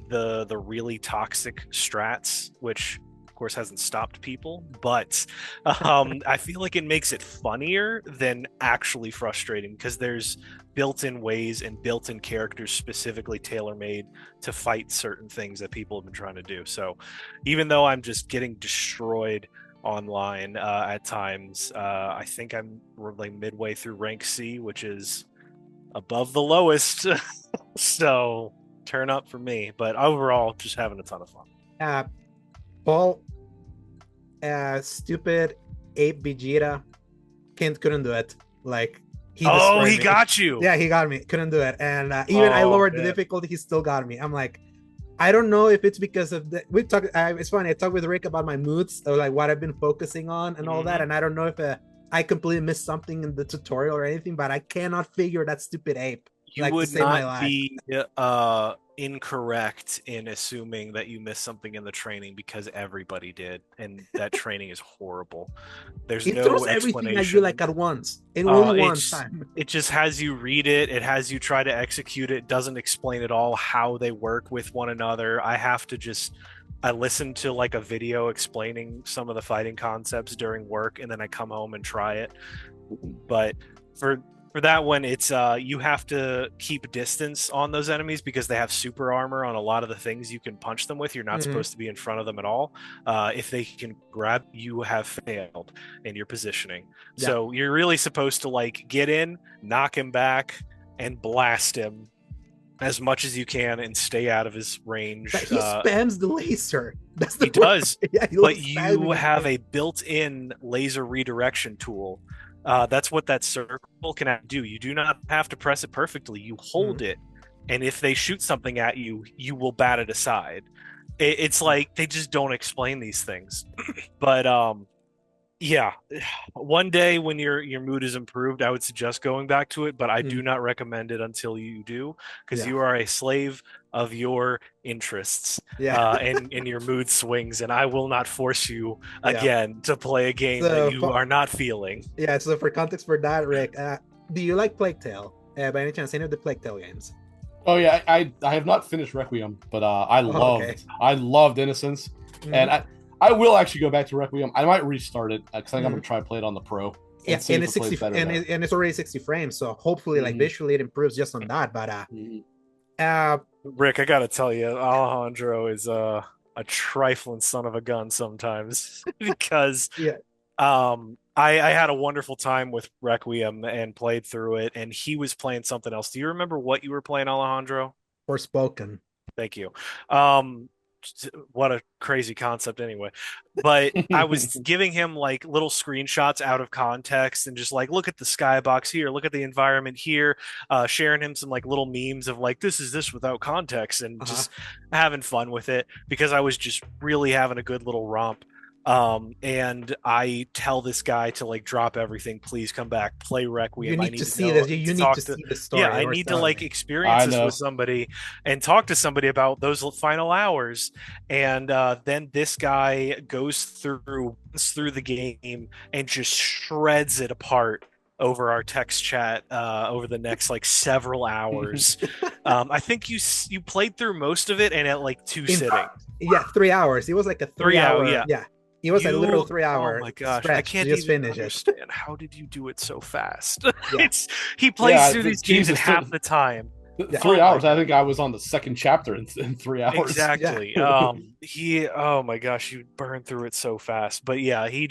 the really toxic strats, which of course hasn't stopped people, but I feel like it makes it funnier than actually frustrating because there's built-in ways and built-in characters specifically tailor-made to fight certain things that people have been trying to do. So even though I'm just getting destroyed online at times, I think I'm like midway through rank C, which is above the lowest. So turn up for me, but overall just having a ton of fun. Paul, stupid ape Vegeta couldn't do it. Like he got you. Yeah, he got me. Couldn't do it. And even I lowered the difficulty, he still got me. I'm like, I don't know if it's because of the it's funny, I talked with Rick about my moods or like what I've been focusing on and all that, and I don't know if I completely missed something in the tutorial or anything, but I cannot figure that stupid ape. You would not be incorrect in assuming that you missed something in the training because everybody did, and that training is horrible. There's no throws explanation. Everything at you like at once, in only one time. It just has you read it. It has you try to execute it. It doesn't explain at all how they work with one another. I listen to like a video explaining some of the fighting concepts during work, and then I come home and try it. But for that one, it's you have to keep distance on those enemies because they have super armor on a lot of the things you can punch them with. You're not supposed to be in front of them at all. If they can grab, you have failed in your positioning. Yeah. So you're really supposed to like get in, knock him back, and blast him as much as you can and stay out of his range. But he spams the laser. He does. Yeah, but you have a built-in laser redirection tool. That's what that circle can do. You do not have to press it perfectly. You hold it, and if they shoot something at you, you will bat it aside. It's like they just don't explain these things. But Yeah, one day when your mood is improved, I would suggest going back to it, but I do Mm, not recommend it until you do, because yeah, you are a slave of your interests yeah, and your mood swings, and I will not force you yeah. again to play a game that So you are not feeling. yeah, so for context for that, Rick, do you like Plague Tale? By any chance, any of the Plague Tale games? Oh yeah, I have not finished Requiem, but Oh, okay. I loved Innocence, and Hmm. I will actually go back to Requiem. I might restart it because I think I'm Hmm. gonna try to play it on the Pro Yeah, and see and if it's it plays 60 better there. and it's already 60 frames, so hopefully like Hmm. visually it improves just on that. But Hmm. uh Rick, I gotta tell you, Alejandro is a trifling son of a gun sometimes because yeah, I had a wonderful time with Requiem and played through it, and he was playing something else. Do you remember what you were playing, Alejandro? Forspoken. Thank you. Um, what a crazy concept, anyway. But I was giving him like little screenshots out of context and just like, look at the skybox here, look at the environment here, sharing him some like little memes of like, this is this without context, and Uh-huh. just having fun with it because I was just really having a good little romp. And I tell this guy to like drop everything, please come back, play You Requiem. I need to need to see know this. You to need talk to to, see the yeah, story I they were need to telling like me. experience I this with know. somebody and talk to somebody about those final hours. And then this guy goes through the game and just shreds it apart over our text chat over the next like several hours. I think you played through most of it and at like two In sittings. Yeah, 3 hours. It was like a three 3 hour, hour. yeah. Yeah, it was a literal three Oh hour my gosh, I stretch to can't just even finish it. understand how did you do it so fast? Yeah, It's he plays Yeah, through these games in Jesus, half the time. yeah, Oh 3 hours. my I god. think I was on the second chapter in 3 hours. yeah. Exactly. He, oh my gosh, you burned through it so fast. But yeah, he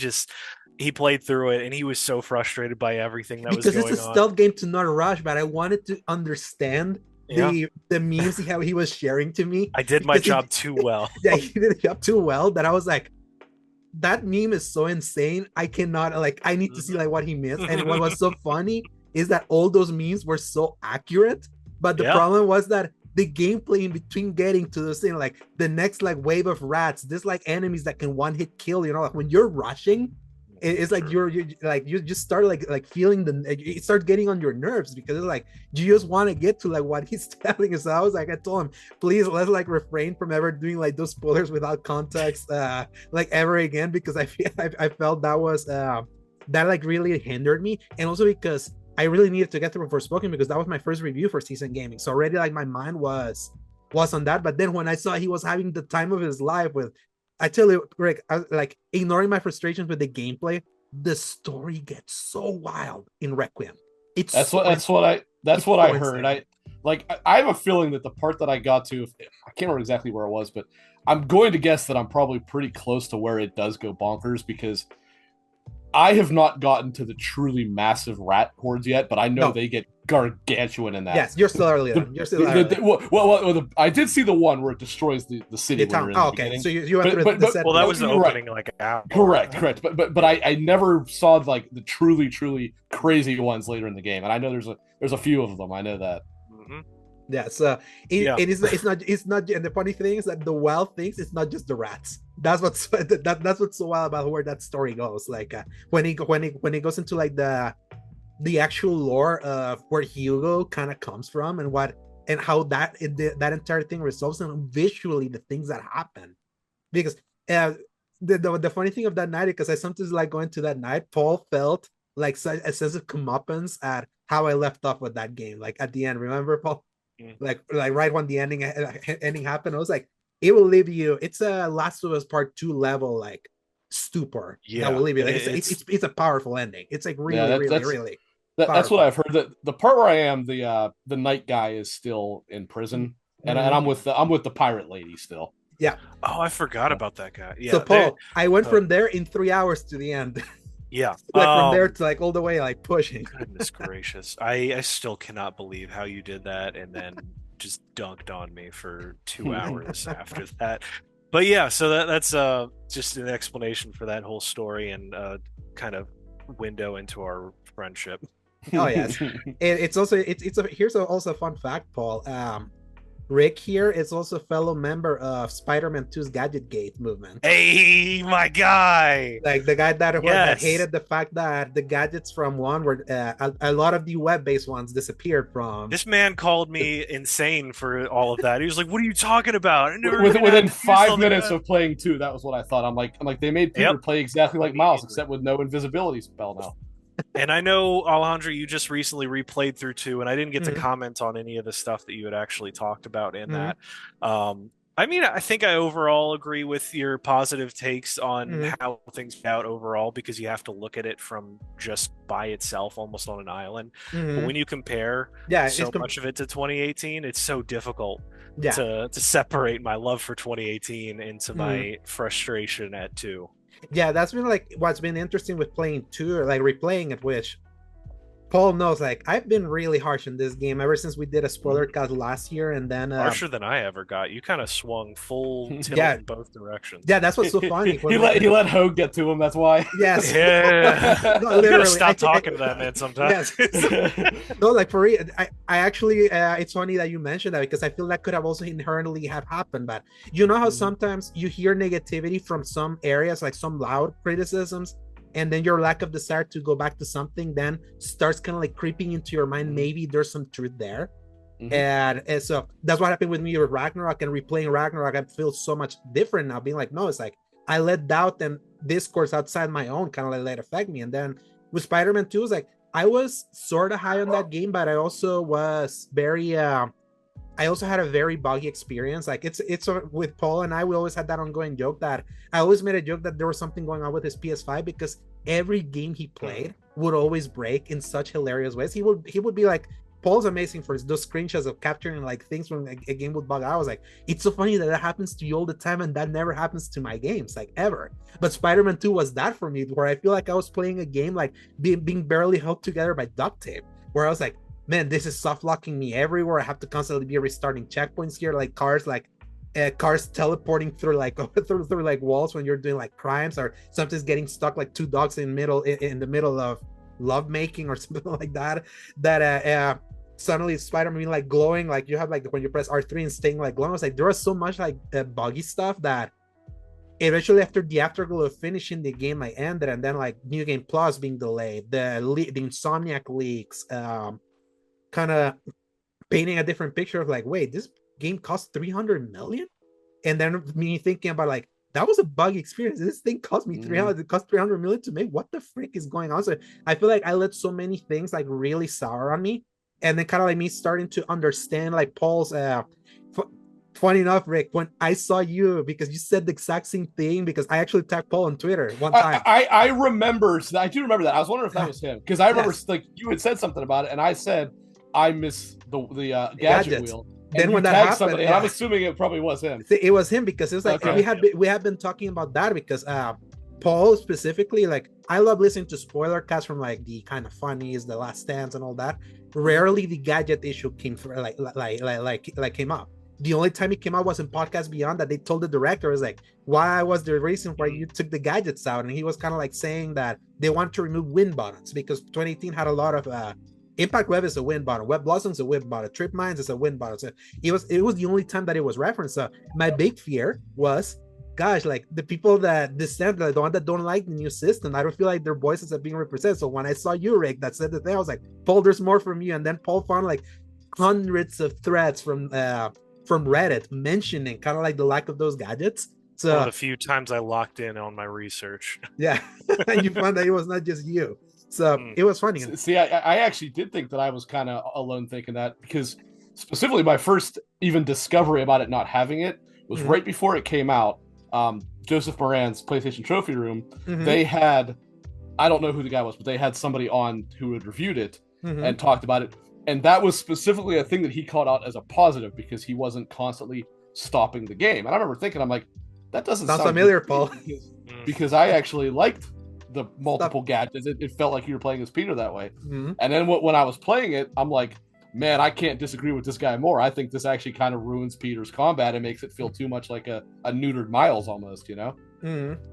played through it and he was so frustrated by everything that was Because it's a going on. stealth game to not rush, but I wanted to understand Yeah, the memes he was sharing to me I did my because job too well. yeah, he did the job too well that I was like, that meme is so insane. I cannot like I need to see like what he missed. And what was so funny is that all those memes were so accurate, but the Yeah. problem was that the gameplay in between getting to this thing, like the next like wave of rats, this like enemies that can one hit kill, like when you're rushing, it's like Sure. you're like you just start like feeling it starts getting on your nerves because it's like you just want to get to like what he's telling us. So I was like, I told him, please let's like refrain from ever doing like those spoilers without context like ever again, because I felt that was that like really hindered me, and also because I really needed to get through Forspoken because that was my first review for Season Gaming. So already like my mind was on that. But then when I saw he was having the time of his life with, I tell you, Rick, like ignoring my frustrations with the gameplay, the story gets so wild in Requiem. It's That's so what that's it's what I so heard. insane. I have a feeling that the part that I got to, I can't remember exactly where it was, but I'm going to guess that I'm probably pretty close to where it does go bonkers because I have not gotten to the truly massive rat hordes yet, but I know No, they get gargantuan in that. yes, you're still early The, then. You're still early. I did see the one where it destroys the city The when town. you're in Oh, the okay. beginning. So you went But through but the but set Well, that piece. was the you're right. opening like hour. Correct. But I never saw like the truly crazy ones later in the game, and I know there's a few of them. I know that. Hmm. Yeah, so Yeah. it's not and the funny thing is that the wild things, it's not just the rats. That's what's that's what's so wild about where that story goes. Like when he goes into like the actual lore of where Hugo kind of comes from and what and how that entire thing resolves, and visually the things that happen. Because uh the funny thing of that night, because I sometimes like going to that night, Paul felt like such a sense of comeuppance at how I left off with that game. Like at the end, remember, Paul? Mm. Like right when the ending happened, I was like, it will leave you. It's a Last of Us Part Two level like stupor that will Yeah. leave you. Like It's it's a powerful ending. It's like Yeah, really really really that's what powerful. I've heard. That the part where I am, the night guy is still in prison, and Mhm. I'm with the pirate lady still. Yeah. oh, I forgot Yeah. about that guy. So Yeah. There. Paul, I went Uh, from there in 3 hours to the end. yeah. Like from there to like all the way like pushing. Goodness gracious. I still cannot believe how you did that and then just dunked on me for 2 hours after that. But yeah, so that's just an explanation for that whole story and kind of window into our friendship. Oh yes, and it's also it's a here's also a fun fact, Paul. Rick here is also a fellow member of Spider-Man 2's Gadget Gate movement. Hey, my guy! Like the guy that Yes. hated the fact that the gadgets from one were a lot of the web-based ones disappeared from. This man called me insane for all of that. He was like, "What are you talking about?" Within 5 minutes of playing 2, that was what I thought. I'm like, they made Peter play exactly like Miles, except with no invisibility spell now. And I know, Alejandro, you just recently replayed through 2, and I didn't get to comment on any of the stuff that you had actually talked about in that. I mean, I think I overall agree with your positive takes on how things play out overall, because you have to look at it from just by itself, almost on an island. But when you compare so much of it to 2018, it's so difficult to separate my love for 2018 into my frustration at 2. Yeah, that's been like what's been interesting with playing 2, or like replaying it, which Paul knows, like I've been really harsh in this game ever since we did a spoiler cast last year, and then harsher than I ever got. You kind of swung full tilt in both directions. Yeah, that's what's so funny. he let Hogue get to him. That's why. Yes. Yeah. No, literally. You gotta stop talking to that man sometimes. Yes. No, like for real. I actually, it's funny that you mentioned that, because I feel that could have also inherently have happened. But you know how sometimes you hear negativity from some areas, like some loud criticisms, and then your lack of desire to go back to something then starts kind of like creeping into your mind. Maybe there's some truth there. And so that's what happened with me with Ragnarok, and replaying Ragnarok. I feel so much different now, being like, no, it's like I let doubt and discourse outside my own kind of like let affect me. And then with Spider-Man 2, it's like I was sort of high on that game, but I also was very I also had a very buggy experience. Like it's with Paul and I, we always had that ongoing joke that I always made a joke that there was something going on with his PS5, because every game he played would always break in such hilarious ways. He would be like, Paul's amazing for those screenshots of capturing like things when a game would bug out. I was like, it's so funny that happens to you all the time, and that never happens to my games, like ever. But Spider-Man 2 was that for me, where I feel like I was playing a game like being barely held together by duct tape, where I was like, man, this is soft locking me everywhere. I have to constantly be restarting checkpoints here, like cars teleporting through like through like walls when you're doing like crimes, or sometimes getting stuck like two dogs in the middle of love making or something like that. Suddenly Spider-Man like glowing, like you have like when you press R3 and staying like glowing. I was like, there was so much like buggy stuff that eventually, after the afterglow of finishing the game, I ended, and then like New Game Plus being delayed, the Insomniac leaks, kind of painting a different picture of like, wait, this game cost 300 million, and then me thinking about like, that was a bug experience. This thing cost me 300. It cost 300 million to make. What the frick is going on? So I feel like I let so many things like really sour on me, and then kind of like me starting to understand like Paul's. Funny enough, Rick, when I saw you, because you said the exact same thing, because I actually tagged Paul on Twitter one time. I remember. I do remember that. I was wondering if that was him, because I remember like you had said something about it, and I said I miss the gadget wheel. Then when that happened, and I'm assuming it probably was him. It was him, because it was like we have been talking about that, because Paul specifically, like I love listening to spoiler casts from like the kind of funnies, the Last Stands, and all that. Rarely the gadget issue came for like came up. The only time it came out was in Podcast Beyond, that they told the director, was like, why was the reason why you took the gadgets out? And he was kind of like saying that they want to remove win buttons, because 2018 had a lot of Impact Web is a win button, Web Blossoms is a win button, Trip Mines is a win button. So it was the only time that it was referenced. So my big fear was, gosh, like the people that dissent, like the one that don't like the new system, I don't feel like their voices are being represented. So when I saw you, Rick, that said the thing, I was like, Paul, there's more from you. And then Paul found like hundreds of threads from Reddit mentioning kind of like the lack of those gadgets. So one of the few times I locked in on my research. Yeah. And you found that it was not just you. So it was funny. See, I actually did think that I was kind of alone thinking that, because specifically my first even discovery about it not having it was right before it came out. Joseph Moran's PlayStation Trophy Room, they had, I don't know who the guy was, but they had somebody on who had reviewed it and talked about it. And that was specifically a thing that he called out as a positive, because he wasn't constantly stopping the game. And I remember thinking, I'm like, that doesn't sound familiar, Paul. Because I actually liked the multiple gadgets. It felt like you were playing as Peter that way. And then when I was playing it, I'm like, man, I can't disagree with this guy more. I think this actually kind of ruins Peter's combat and makes it feel too much like a neutered Miles almost, you know?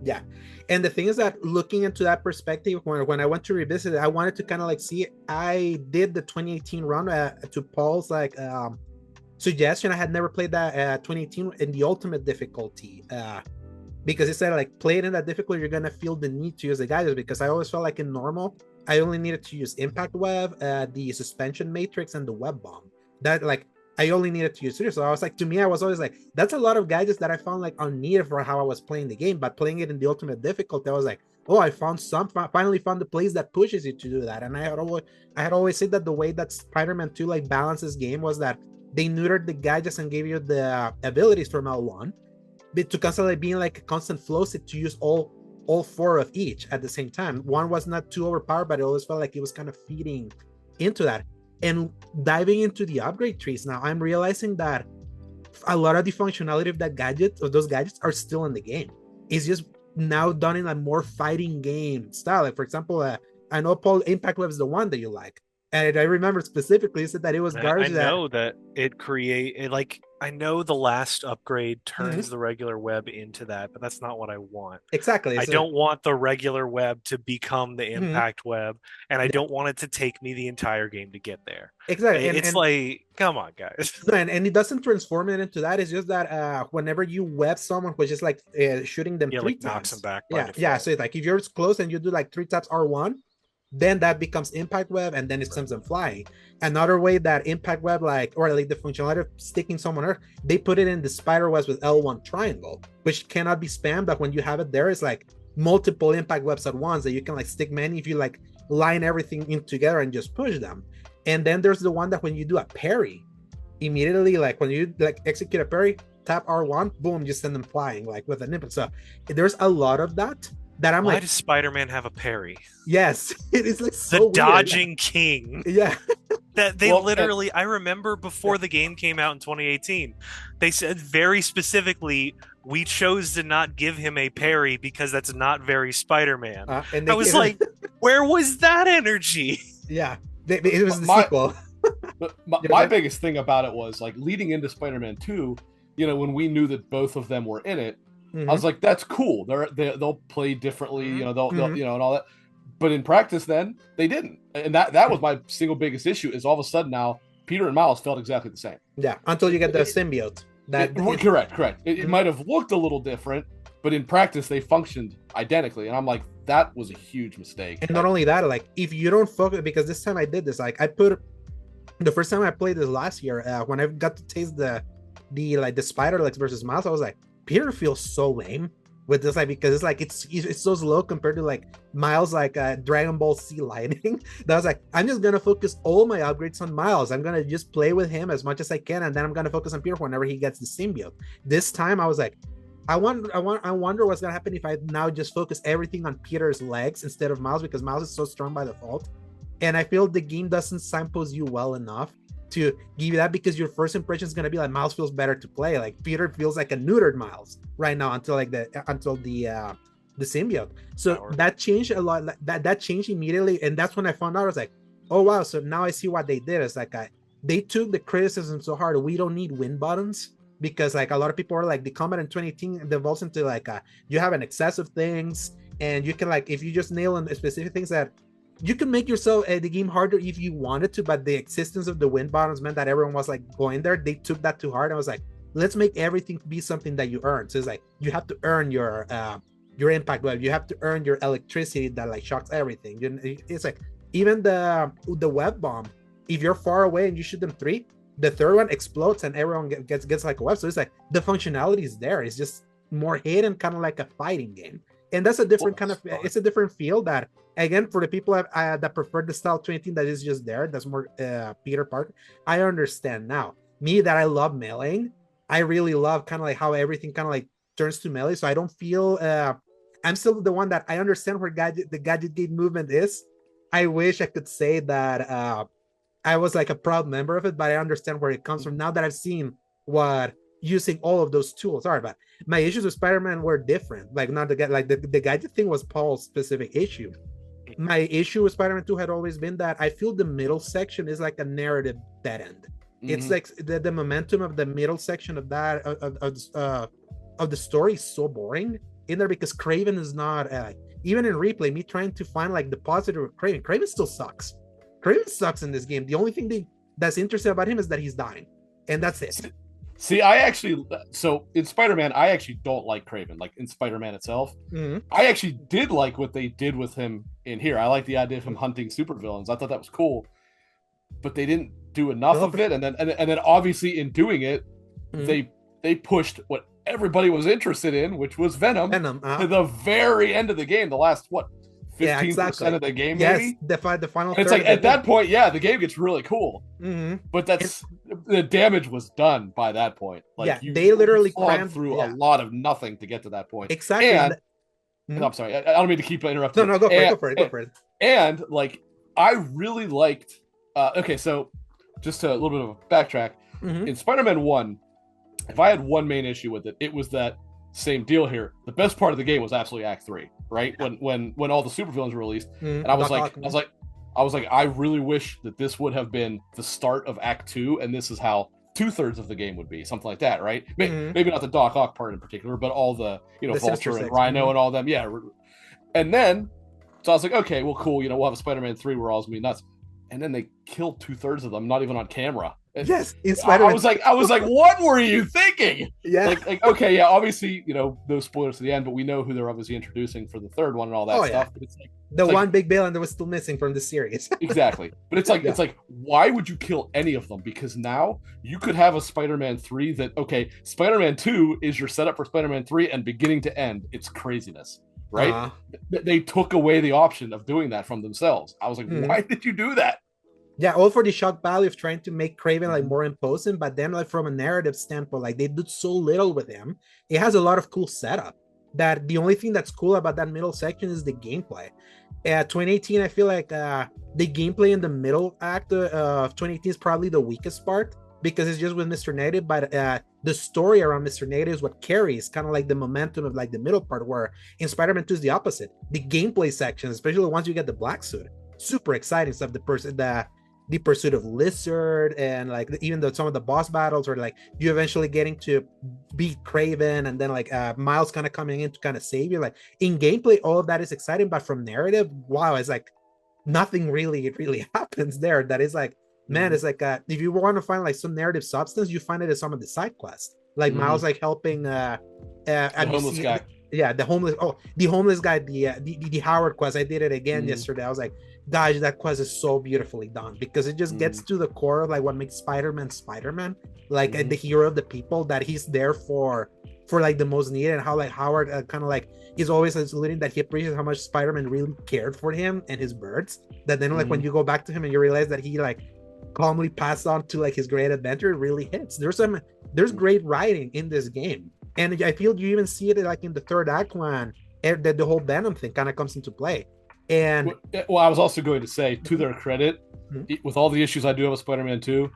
Yeah. And the thing is that looking into that perspective, when I went to revisit it, I wanted to kind of like see, I did the 2018 run to Paul's like suggestion. I had never played that 2018 in the ultimate difficulty. Because it said like play it in that difficulty, you're gonna feel the need to use the gadgets, because I always felt like in normal I only needed to use impact web, the suspension matrix, and the web bomb. That like I only needed to use three. So I was like, to me, I was always like, that's a lot of gadgets that I found like unneeded for how I was playing the game. But playing it in the ultimate difficulty, I was like, oh, I finally found the place that pushes you to do that. And I had always said that the way that Spider-Man 2 like balances game was that they neutered the gadgets and gave you the abilities from L1, but to constantly being like a constant flow state to use all four of each at the same time. One was not too overpowered, but it always felt like it was kind of feeding into that. And diving into the upgrade trees now, I'm realizing that a lot of the functionality of those gadgets are still in the game. It's just now done in a more fighting game style. Like for example, I know Paul, Impact Web is the one that you like, and I remember specifically you said that it was garbage. I know that it like I know the last upgrade turns the regular web into that, but that's not what I want. Exactly. I don't want the regular web to become the impact web, and I don't want it to take me the entire game to get there. Exactly. It's like, come on, guys. And it doesn't transform it into that. It's just that whenever you web someone, which is like shooting them 3 times, knocks them back. Yeah. So it's like if you're close and you do like 3 taps R1, then that becomes impact web, and then it sends them flying. Another way that impact web, or the functionality of sticking someone earth, they put it in the spider webs with L1 triangle, which cannot be spammed. But when you have it there, it's like multiple impact webs at once that you can like stick many if you like line everything in together and just push them. And then there's the one that when you do a parry, immediately, like when you like execute a parry, tap R1, boom, you send them flying like with an impact. So there's a lot of that I'm why like, does Spider-Man have a parry? Yes, it is like so the weird. dodging king. Yeah. That they literally, I remember before the game came out in 2018, they said very specifically, we chose to not give him a parry because that's not very Spider-Man. And I was like, where was that energy? Yeah, it was the sequel. My biggest thing about it was like leading into Spider-Man 2, when we knew that both of them were in it, I was like, that's cool. They'll play differently, they'll and all that. But in practice, then they didn't, and that was my single biggest issue. Is all of a sudden now Peter and Miles felt exactly the same. Yeah, until you get the symbiote. Correct. It might have looked a little different, but in practice they functioned identically, and I'm like, that was a huge mistake. And not only that, like if you don't focus, because this time I did this, like I put the first time I played this last year, when I got to taste the spider legs versus Miles, I was like, Peter feels so lame with this, like, because it's like it's so slow compared to like Miles, like Dragon Ball Z Lightning. That was like, I'm just gonna focus all my upgrades on Miles. I'm gonna just play with him as much as I can, and then I'm gonna focus on Peter whenever he gets the symbiote. This time I was like, I wonder what's gonna happen if I now just focus everything on Peter's legs instead of Miles, because Miles is so strong by default. And I feel the game doesn't signpost you well enough to give you that, because your first impression is going to be like Miles feels better to play. Like Peter feels like a neutered Miles right now until the symbiote. So that changed a lot. That changed immediately, and that's when I found out. I was like, oh wow! So now I see what they did. It's like they took the criticism so hard. We don't need win buttons, because like a lot of people are like, the combat in 2018 devolves into like you have an excess of things, and you can like, if you just nail on specific things, that you can make yourself the game harder if you wanted to, but the existence of the win buttons meant that everyone was like going there. They took that too hard. I was like, let's make everything be something that you earn. So it's like you have to earn your impact web. You have to earn your electricity that like shocks everything. It's like even the web bomb. If you're far away and you shoot them 3, the third one explodes and everyone gets like a web. So it's like the functionality is there. It's just more hidden, kind of like a fighting game. And that's a different kind of, it's a different feel that, again, for the people that prefer the style 2018 that is just there, that's more Peter Parker, I understand now. Me, that I love meleeing, I really love kind of like how everything kind of like turns to melee, so I don't feel, I'm still the one that I understand where the gadget gate movement is. I wish I could say that I was like a proud member of it, but I understand where it comes from now that I've seen what using all of those tools are. But my issues with Spider-Man were different. Like not the gadget thing was Paul's specific issue. My issue with Spider-Man 2 had always been that I feel the middle section is like a narrative dead end. It's like the momentum of the middle section of that of the story is so boring in there, because Kraven is not even in replay, me trying to find like the positive of Kraven still sucks. Kraven sucks in this game. The only thing that's interesting about him is that he's dying. and that's it. See, so in Spider-Man, I actually don't like Kraven, like in Spider-Man itself. Mm-hmm. I actually did like what they did with him in here. I like the idea of him hunting supervillains. I thought that was cool, but they didn't do enough of it. And then obviously in doing it, they pushed what everybody was interested in, which was Venom, to the very end of the game. The last 15% of the game, maybe? The final. It's like at that point, the game gets really cool. Mm-hmm. But the damage was done by that point. Like they literally crammed through a lot of nothing to get to that point. Exactly. And I'm sorry, I don't mean to keep interrupting. No, go for it. And like I really liked. Okay, so just a little bit of a backtrack. In Spider-Man 1, if I had one main issue with it, it was that same deal here. The best part of the game was absolutely Act 3, right? When all the supervillains were released, and I was like, I really wish that this would have been the start of Act 2, and this is how 2/3 of the game would be, something like that, right? Maybe not the Doc Ock part in particular, but all the the Vulture and Rhino and all them, And then, so I was like, okay, well, cool. We'll have a Spider-Man 3 where all's gonna be nuts. And then they killed 2/3 of them, not even on camera. Yes, in Spider-Man. I was like, what were you thinking? Yeah. Like okay, obviously, no spoilers to the end, but we know who they're obviously introducing for the third one and all that stuff. But it's like one big villain that was still missing from the series. Exactly. But it's like it's like, why would you kill any of them? Because now you could have a Spider-Man 3 that, okay, Spider-Man 2 is your setup for Spider-Man 3, and beginning to end, it's craziness. Right? They took away the option of doing that from themselves. I was like, why did you do that? Yeah, all for the shock value of trying to make Kraven like more imposing, but then like from a narrative standpoint, like they did so little with him. It has a lot of cool setup that the only thing that's cool about that middle section is the gameplay. 2018, I feel like the gameplay in the middle act of 2018 is probably the weakest part because it's just with Mr. Negative, but the story around Mr. Negative is what carries kind of like the momentum of like the middle part, where in Spider-Man 2 is the opposite. The gameplay section, especially once you get the black suit, super exciting stuff. The pursuit of Lizard, and like even though some of the boss battles are like you eventually getting to beat Kraven, and then like Miles kind of coming in to kind of save you. Like in gameplay, all of that is exciting, but from narrative, wow, it's like nothing really happens there. That is like, man, it's like if you want to find like some narrative substance, you find it in some of the side quests, like Miles like helping the homeless guy. The homeless guy, the Howard quest. I did it again yesterday. I was like, gosh, that quest is so beautifully done because it just gets to the core of like what makes Spider-Man, like the hero of the people, that he's there for like the most needed, and how like Howard kind of like he's always alluding that he appreciates how much Spider-Man really cared for him and his birds. That then like when you go back to him and you realize that he like calmly passed on to like his great adventure, it really hits. There's great writing in this game. And I feel you even see it like in the third act when the whole Venom thing kind of comes into play. And well, I was also going to say, to their credit, with all the issues I do have with Spider-Man 2,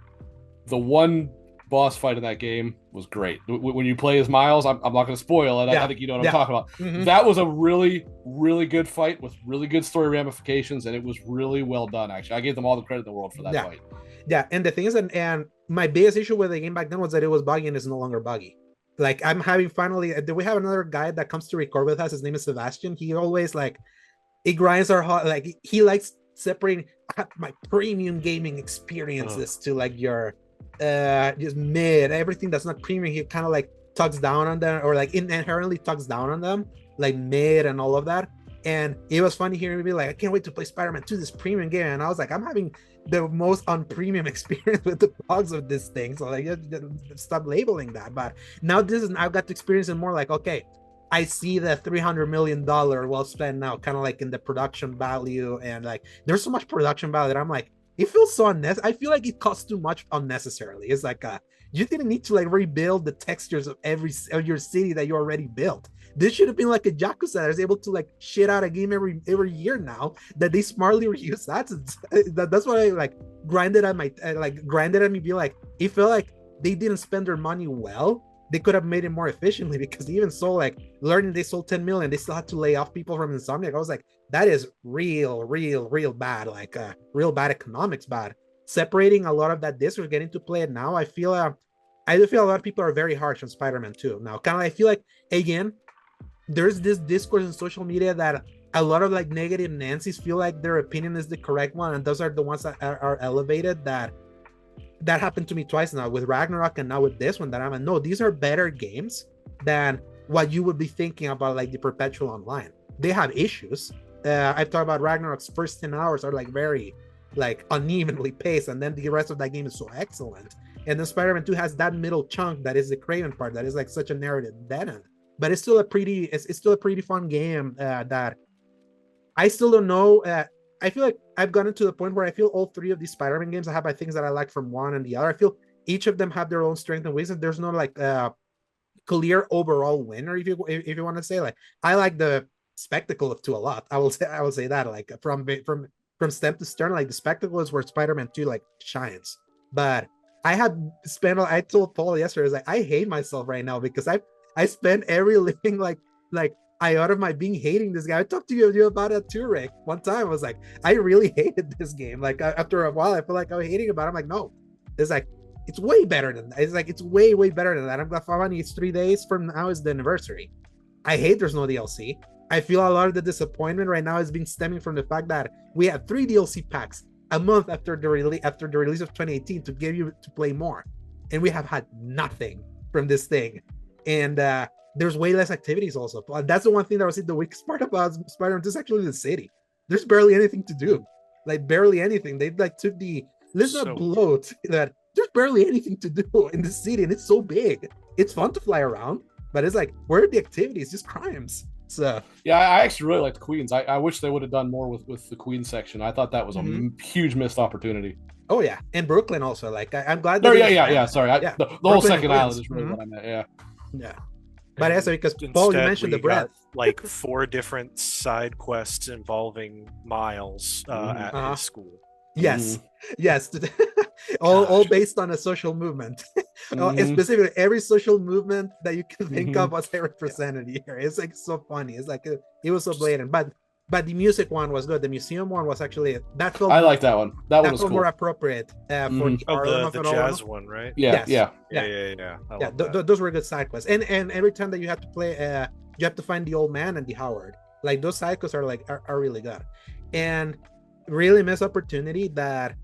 the one boss fight in that game was great. When you play as Miles, I'm not going to spoil it. I think you know what I'm talking about. That was a really, really good fight with really good story ramifications, and it was really well done, actually. I gave them all the credit in the world for that fight. Yeah, and the thing is, and my biggest issue with the game back then was that it was buggy, and it's no longer buggy. Like I'm having finally, we have another guy that comes to record with us. His name is Sebastian. He always like, it grinds our heart. Like he likes separating my premium gaming experiences to like your just mid, everything that's not premium. He kind of like tucks down on them, or like inherently tucks down on them, like mid and all of that. And it was funny hearing me like, I can't wait to play Spider-Man 2, this premium game. And I was like, I'm having the most unpremium experience with the bugs of this thing. So like, stop labeling that. But now I've got to experience it more like, okay, I see the $300 million well spent now, kind of like in the production value. And like, there's so much production value that I'm like, it feels so unnecessary. I feel like it costs too much unnecessarily. It's like, you didn't need to like rebuild the textures of of your city that you already built. This should have been like a Yakuza that is able to like shit out a game every year now, that they smartly reuse assets. That's what I like grinded at me being like, it felt like they didn't spend their money well. They could have made it more efficiently, because even so, like learning they sold 10 million, they still had to lay off people from Insomniac. I was like, that is real bad, like real bad economics bad. Separating a lot of that disc or getting to play it now, I do feel a lot of people are very harsh on Spider-Man 2 now. Kind of, I feel like, again, there's this discourse in social media that a lot of like negative Nancy's feel like their opinion is the correct one, and those are the ones that are elevated, that that happened to me twice now with Ragnarok and now with this one, that I'm like, no, these are better games than what you would be thinking about, like the Perpetual Online. They have issues. I've talked about Ragnarok's first 10 hours are like very like unevenly paced, and then the rest of that game is so excellent. And then Spider-Man 2 has that middle chunk that is the Craven part that is like such a narrative dead end. But it's still a pretty fun game that I still don't know. I feel like I've gotten to the point where I feel all three of these Spider-Man games I have things that I like from one and the other. I feel each of them have their own strength and weakness. There's no like clear overall winner, if you want to say. Like, I like the spectacle of 2 a lot. I will say that, like, from stem to stern, like the spectacle is where Spider-Man 2 like shines. But I told Paul yesterday, I was like, I hate myself right now because I spent every living like iota of my being hating this guy. I talked to you about it too, Rick. One time I was like, I really hated this game. Like, after a while I feel like I was hating about it. I'm like, no, it's like, it's way better than that. It's like, it's way better than that. I'm glad finally it's 3 days from now is the anniversary. I hate there's no DLC. I feel a lot of the disappointment right now has been stemming from the fact that we had 3 DLC packs a month after the release of 2018 to give you to play more, and we have had nothing from this thing. And there's way less activities also. That's the one thing that was the weakest part about Spider-Man is actually the city. There's barely anything to do, like barely anything. They like took the not bloat that there's barely anything to do in the city, and it's so big. It's fun to fly around, but it's like, where are the activities? Just crimes. So yeah, I actually really like the Queens. I wish they would have done more with the Queens section. I thought that was a huge missed opportunity. Oh yeah, and Brooklyn also. Like, I'm glad. Sorry, the whole second island is really what I meant. Yeah. But also because Paul, you mentioned the breadth. Like 4 different side quests involving Miles at his school. Yes, yes. all based on a social movement. Specifically, every social movement that you can think of was represented here. It's like so funny. It's like it was so blatant. But the music one was good. The museum one was actually I like that one. That one was cool. More appropriate for the jazz one, right? Yeah. Those were good side quests. And every time that you have to play, you have to find the old man and the Howard. Like, those side quests are really good. And really missed opportunity that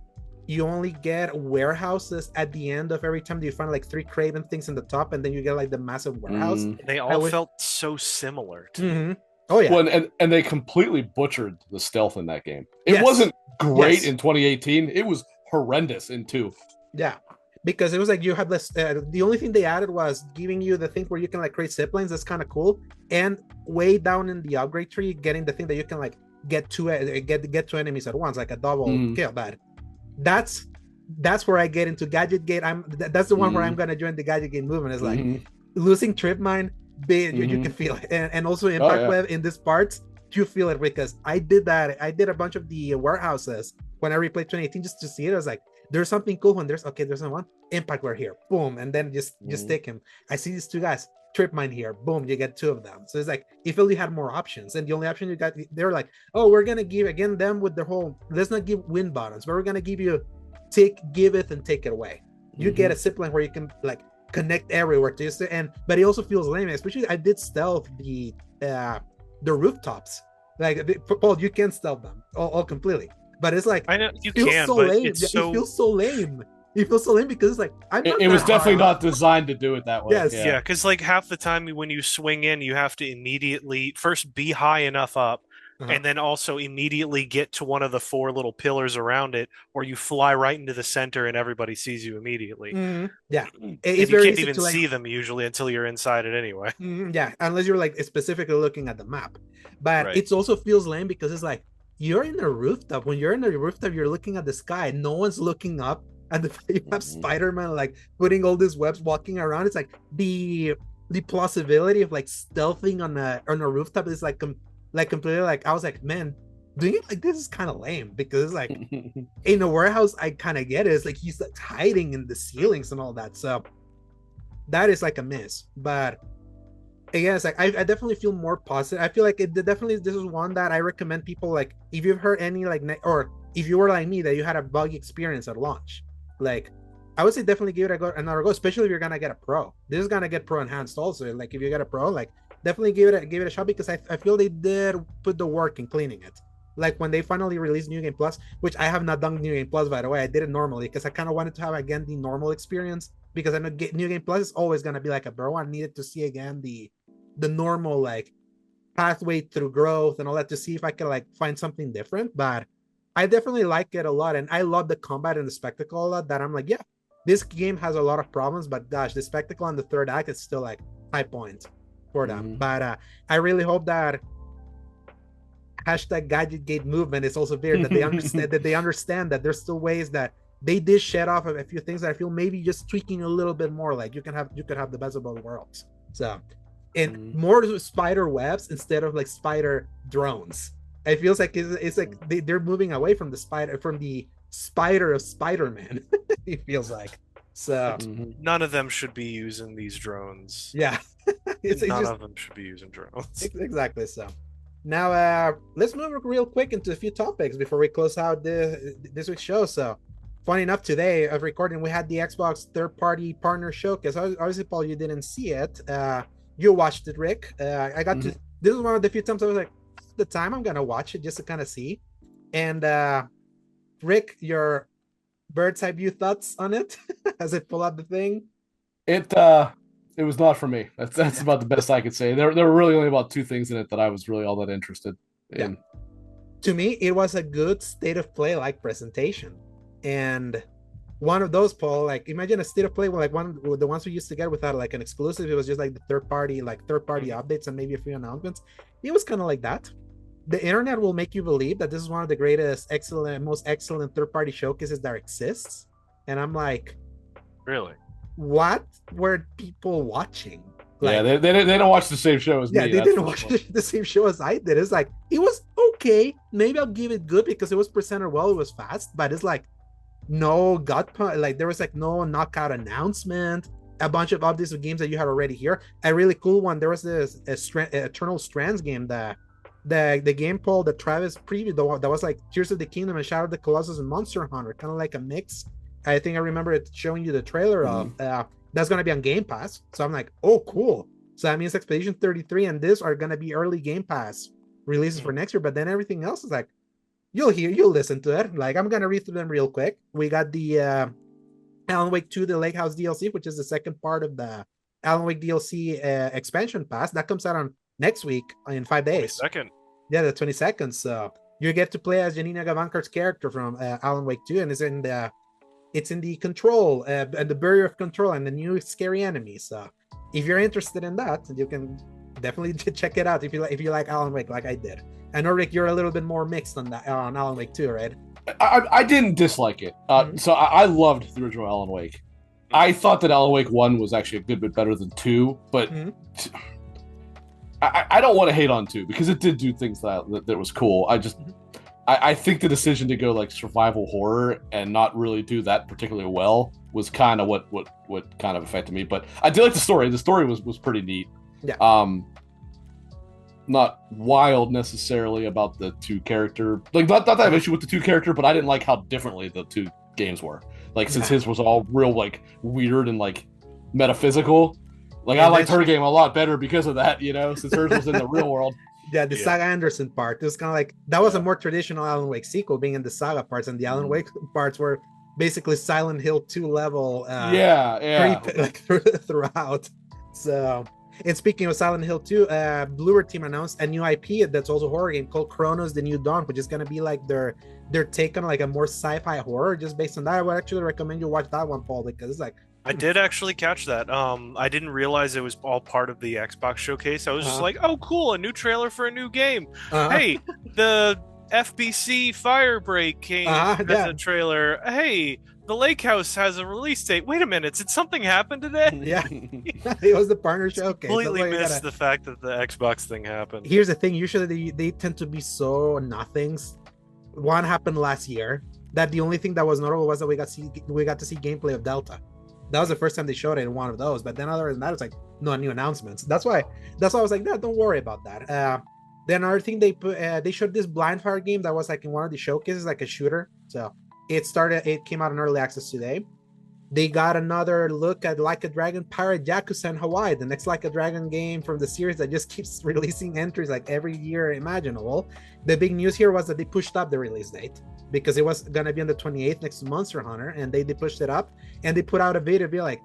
you only get warehouses at the end of every time you find like 3 Craven things in the top, and then you get like the massive warehouse. They all felt so similar to Oh yeah. Well, and they completely butchered the stealth in that game. It wasn't great in 2018. It was horrendous in 2. Yeah. Because it was like you had this the only thing they added was giving you the thing where you can like create zip lines. That's kind of cool. And way down in the upgrade tree, getting the thing that you can like get to enemies at once, like a double kill. But that's where I get into Gadget Gate. That's the one where I'm gonna join the Gadget Gate movement. Is like losing Trip Mine. You can feel it, and also Impact Web in this part, you feel it, because I did that. I did a bunch of the warehouses when I replayed 2018 just to see it. I was like, there's something cool when there's one Impact Web here, boom, and then just take him. I see these 2 guys, Trip Mine here, boom, you get 2 of them. So it's like, if only had more options, and the only option you got, they're like, oh, we're gonna give again them with the whole, let's not give win buttons, but we're gonna give you give it and take it away. You get a zipline where you can like connect everywhere to just, but it also feels lame, especially I did stealth the rooftops. Like, Paul, you can stealth them all completely, but it's like, I know you can, so but it feels so lame. It feels so lame because it's like, it was definitely not designed to do it that way. Yes, yeah, because like half the time when you swing in, you have to immediately first be high enough up. And then also immediately get to one of the 4 little pillars around it, or you fly right into the center and everybody sees you immediately. Yeah, you can't even see them usually until you're inside it anyway. Yeah, unless you're like specifically looking at the map. But it also feels lame because it's like, you're in a rooftop. When you're in a rooftop, you're looking at the sky. No one's looking up, and you have Spider-Man like putting all these webs, walking around. It's like the plausibility of like stealthing on a rooftop is like completely like, I was like, man, doing it like this is kind of lame, because it's like in a warehouse I kind of get it. It's like he's like hiding in the ceilings and all that, so that is like a miss. But again, it's like I definitely feel more positive. I feel like this is one that I recommend people, like, if you've heard any like or if you were like me that you had a buggy experience at launch, like, I would say definitely give it another go, especially if you're gonna get a pro. This is gonna get pro enhanced also. Like, if you get a pro, like, definitely give it a shot, because I feel they did put the work in cleaning it. Like when they finally released New Game Plus, which I have not done New Game Plus, by the way. I did it normally because I kind of wanted to have again the normal experience, because I know New Game Plus is always gonna be like a bro. I needed to see again the normal like pathway through growth and all that to see if I could like find something different. But I definitely like it a lot, and I love the combat and the spectacle a lot. That I'm like, yeah, this game has a lot of problems, but gosh, the spectacle on the third act is still like high point for them. But I really hope that hashtag Gadget Gate movement is also there, that they understand that there's still ways that they did shed off of a few things that I feel maybe just tweaking a little bit more. Like you could have the best of both worlds. So, and more spider webs instead of like spider drones. It feels like it's like they're moving away from the spider of Spider-Man. It feels like. So none of them should be using these drones. Yeah. None of them should be using drones. Exactly. So now let's move real quick into a few topics before we close out this week's show. So funny enough, today of recording, we had the Xbox third-party partner showcase. Obviously, Paul, you didn't see it. You watched it, Rick. I got to. This is one of the few times I was like, the time I'm gonna watch it just to kind of see. And Rick, your bird's eye view thoughts on it as I pull out the thing? It was not for me. That's about the best I could say. There were really only about two things in it that I was really all that interested in. Yeah. To me, it was a good state of play like presentation, and one of those, Paul, like imagine a state of play like one of the ones we used to get without like an exclusive. It was just like the third party updates and maybe a few announcements. It was kind of like that. The internet will make you believe that this is one of the most excellent third-party showcases that exists. And I'm like, really? What were people watching? Like, yeah, they don't watch the same show as me. Yeah, they didn't watch the same show as I did. It's like, it was okay. Maybe I'll give it good because it was presented well. It was fast, but it's like no gut punch. Like there was like no knockout announcement. A bunch of updates of games that you had already here. A really cool one. There was this Eternal Strands game that the game, Paul, that Travis previewed, that was like Tears of the Kingdom and Shadow of the Colossus and Monster Hunter, kind of like a mix. I think I remember it showing you the trailer of that's going to be on Game Pass. So I'm like, oh, cool. So that means Expedition 33 and this are going to be early Game Pass releases for next year. But then everything else is like, you'll listen to it. Like, I'm going to read through them real quick. We got the Alan Wake 2, the Lake House DLC, which is the second part of the Alan Wake DLC expansion pass. That comes out on next week in 5 days. 22nd. Yeah, the 22nd. So you get to play as Janina Gavankar's character from Alan Wake 2, and it's in the control and the barrier of control and the new scary enemies. So if you're interested in that, you can definitely check it out if you like Alan Wake like I did. I know, Rick, you're a little bit more mixed on Alan Wake 2, right? I didn't dislike it. So I loved the original Alan Wake. I thought that Alan Wake 1 was actually a good bit better than 2, but I don't want to hate on 2 because it did do things that was cool. I think the decision to go like survival horror and not really do that particularly well was kind of what kind of affected me. But I did like the story. The story was pretty neat. Yeah. Not wild necessarily about the two character. Like not that I have issue with the two character, but I didn't like how differently the two games were. Like since his was all real like weird and like metaphysical. Like I liked her game a lot better because of that, since hers was in the real world. Yeah, the Saga Anderson part. It was kind of like that was a more traditional Alan Wake sequel, being in the Saga parts, and the Alan Wake parts were basically Silent Hill 2 level. Throughout. So, and speaking of Silent Hill 2, Bluebird team announced a new IP that's also a horror game called Chronos: The New Dawn, which is gonna be like their take on like a more sci-fi horror. Just based on that, I would actually recommend you watch that one, Paul, because it's like. I did actually catch that. I didn't realize it was all part of the Xbox showcase. I was just like, oh, cool, a new trailer for a new game. Hey, the FBC Firebreak came as a trailer. Hey, the Lake House has a release date. Wait a minute, did something happen today? Yeah, it was the partner showcase. Completely missed the fact that the Xbox thing happened. Here's the thing, usually they tend to be so nothings. One happened last year, that the only thing that was notable was that we got to see gameplay of Delta. That was the first time they showed it in one of those. But then other than that, it's like no new announcements. That's why I was like, no, don't worry about that. Then another thing they showed this Blind Fire game that was like in one of the showcases, like a shooter. So it came out in early access today. They got another look at Like a Dragon Pirate Yakuza in Hawaii, the next Like a Dragon game from the series that just keeps releasing entries like every year imaginable. The big news here was that they pushed up the release date because it was going to be on the 28th next to Monster Hunter, and they pushed it up, and they put out a video be like,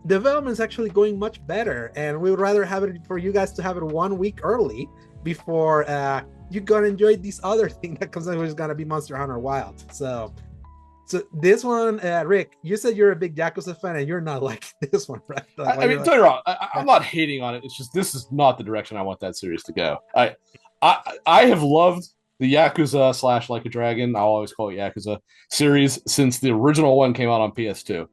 development's actually going much better, and we would rather have it for you guys to have it 1 week early before you're going to enjoy this other thing that comes out, which is going to be Monster Hunter Wild. So this one, Rick, you said you're a big Yakuza fan, and you're not like this one, right? Like, I mean, don't get me wrong. I'm not hating on it. It's just this is not the direction I want that series to go. I have loved the Yakuza / Like a Dragon, I'll always call it Yakuza series, since the original one came out on PS2.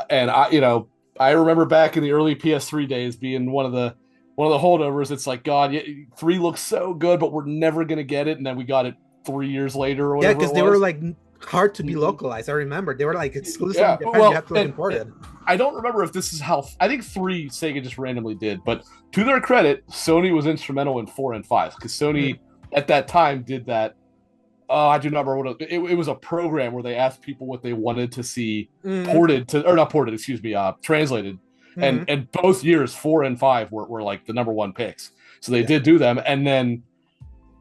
And I remember back in the early PS3 days being one of the holdovers. It's like, God, 3 looks so good, but we're never gonna get it, and then we got it 3 years later or whatever. Yeah, because they were like hard to be localized. I remember they were like exclusive in Japan. You have to look imported. I don't remember if this is how. I think 3 Sega just randomly did, but to their credit, Sony was instrumental in 4 and 5 because Sony at that time did that. I do not remember what it was. A program where they asked people what they wanted to see translated, and both years 4 and 5 were like the number 1 picks. So they did do them, and then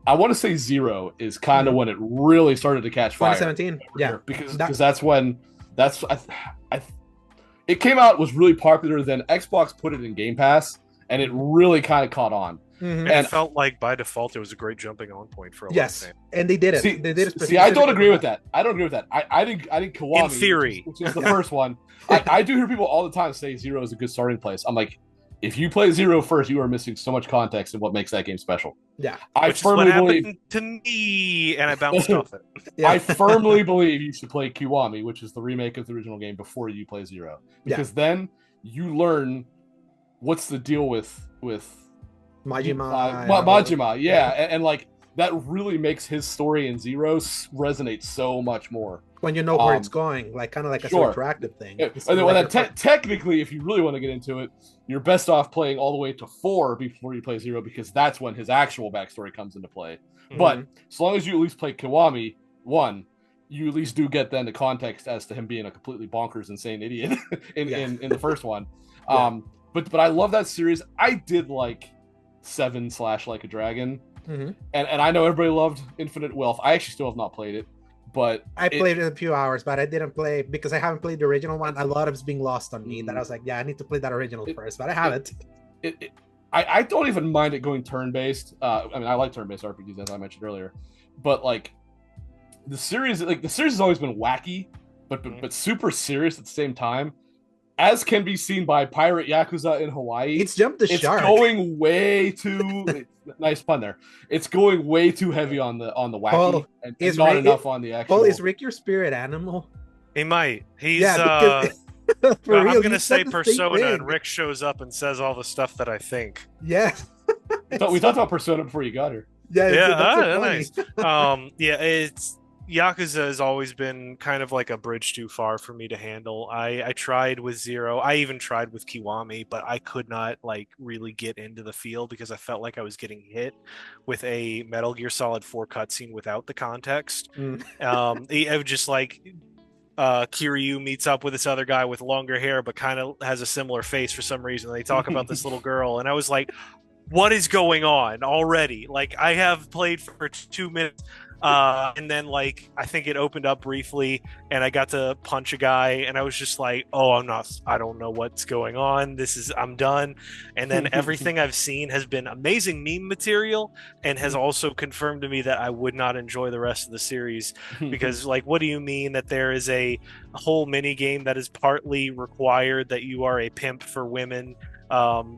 I want to say 0 is kind of when it really started to catch fire. 2017, yeah, because that's when it came out, was really popular. Then Xbox put it in Game Pass, and it really kind of caught on. And it felt like by default it was a great jumping on point for a lot of fans. And they did it. They did it. See, I don't agree with that. I think Kiwami, in theory, which is the first one. I do hear people all the time say 0 is a good starting place. I'm like, if you play 0 first, you are missing so much context in what makes that game special. Yeah, I firmly believe to me, and I bounced off it. I firmly believe you should play Kiwami, which is the remake of the original game, before you play 0, because then you learn what's the deal with Majima, and like that really makes his story in 0 resonate so much more when you know where it's going, like kind of like a retroactive thing. Technically, if you really want to get into it, you're best off playing all the way to 4 before you play 0, because that's when his actual backstory comes into play. But as long as you at least play Kiwami 1, you at least do get then the context as to him being a completely bonkers, insane idiot in the first one. But I love that series. I did like 7 / Like a Dragon, and I know everybody loved Infinite Wealth. I actually still have not played it, but I played it a few hours, but I didn't play because I haven't played the original one. A lot of it's being lost on me. That I was like, I need to play that original first, but I haven't. I don't even mind it going turn-based. I mean, I like turn-based RPGs, as I mentioned earlier, but like the series has always been wacky, but super serious at the same time. As can be seen by Pirate Yakuza in Hawaii, it's jumped the shark. It's going way too nice pun there. It's going way too heavy on the wacky, and not enough on the actual. Is Rick your spirit animal? He might. He's because, I'm gonna say Persona, and Rick shows up and says all the stuff that I think. Yeah. We talked about Persona before you got here. Nice. It's Yakuza has always been kind of like a bridge too far for me to handle. I tried with 0. I even tried with Kiwami, but I could not like really get into the feel because I felt like I was getting hit with a Metal Gear Solid 4 cutscene without the context. It was just like Kiryu meets up with this other guy with longer hair but kind of has a similar face for some reason. They talk about this little girl, and I was like, what is going on already? Like, I have played for 2 minutes. And then like I think it opened up briefly and I got to punch a guy and I was just like, I don't know what's going on. I'm done. And then everything I've seen has been amazing meme material and has also confirmed to me that I would not enjoy the rest of the series because like, what do you mean that there is a whole mini game that is partly required that you are a pimp for women?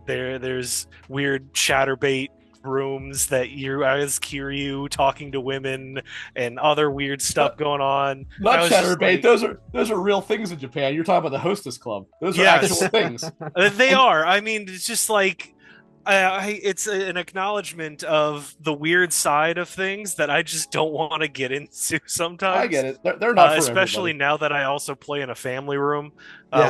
There's weird chatterbait rooms that you as Kiryu talking to women and other weird stuff going on. Not chatterbait. Like, those are real things in Japan. You're talking about the Hostess Club. Those are actual things. They are. I mean, it's just like it's an acknowledgement of the weird side of things that I just don't want to get into sometimes. I get it. They're not for especially everybody. Now that I also play in a family room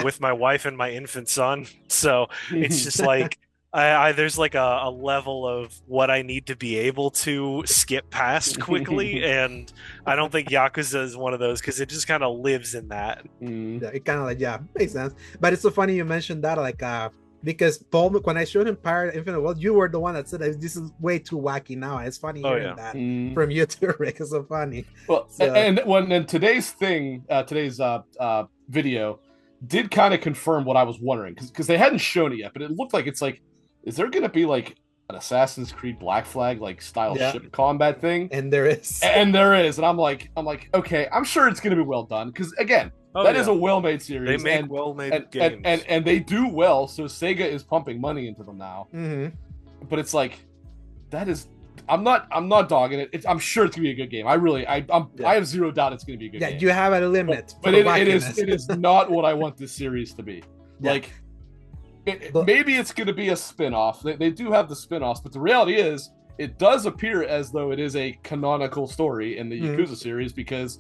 with my wife and my infant son. So it's just like there's like a level of what I need to be able to skip past quickly, and I don't think Yakuza is one of those because it just kind of lives in that. Yeah, it kind of like, yeah, makes sense. But it's so funny you mentioned that, like, because Paul, when I showed him Pirate Infinite World, you were the one that said this is way too wacky now. It's funny hearing that from you too, Rick. It's so funny. Well, so, and today's thing, today's video did kind of confirm what I was wondering, because they hadn't shown it yet, but it looked like it's like, is there going to be like an Assassin's Creed Black Flag like style ship combat thing? And there is. And I'm like, okay, I'm sure it's going to be well done, because again, that is a well-made series. They make well-made games, and they do well. So Sega is pumping money into them now. But it's like, that is, I'm not dogging it. I'm sure it's gonna be a good game. I have zero doubt it's gonna be a good game. Yeah, you have a limit. But it is not what I want this series to be. Like, maybe it's going to be a spin-off. They do have the spin-offs, but the reality is it does appear as though it is a canonical story in the Yakuza series, because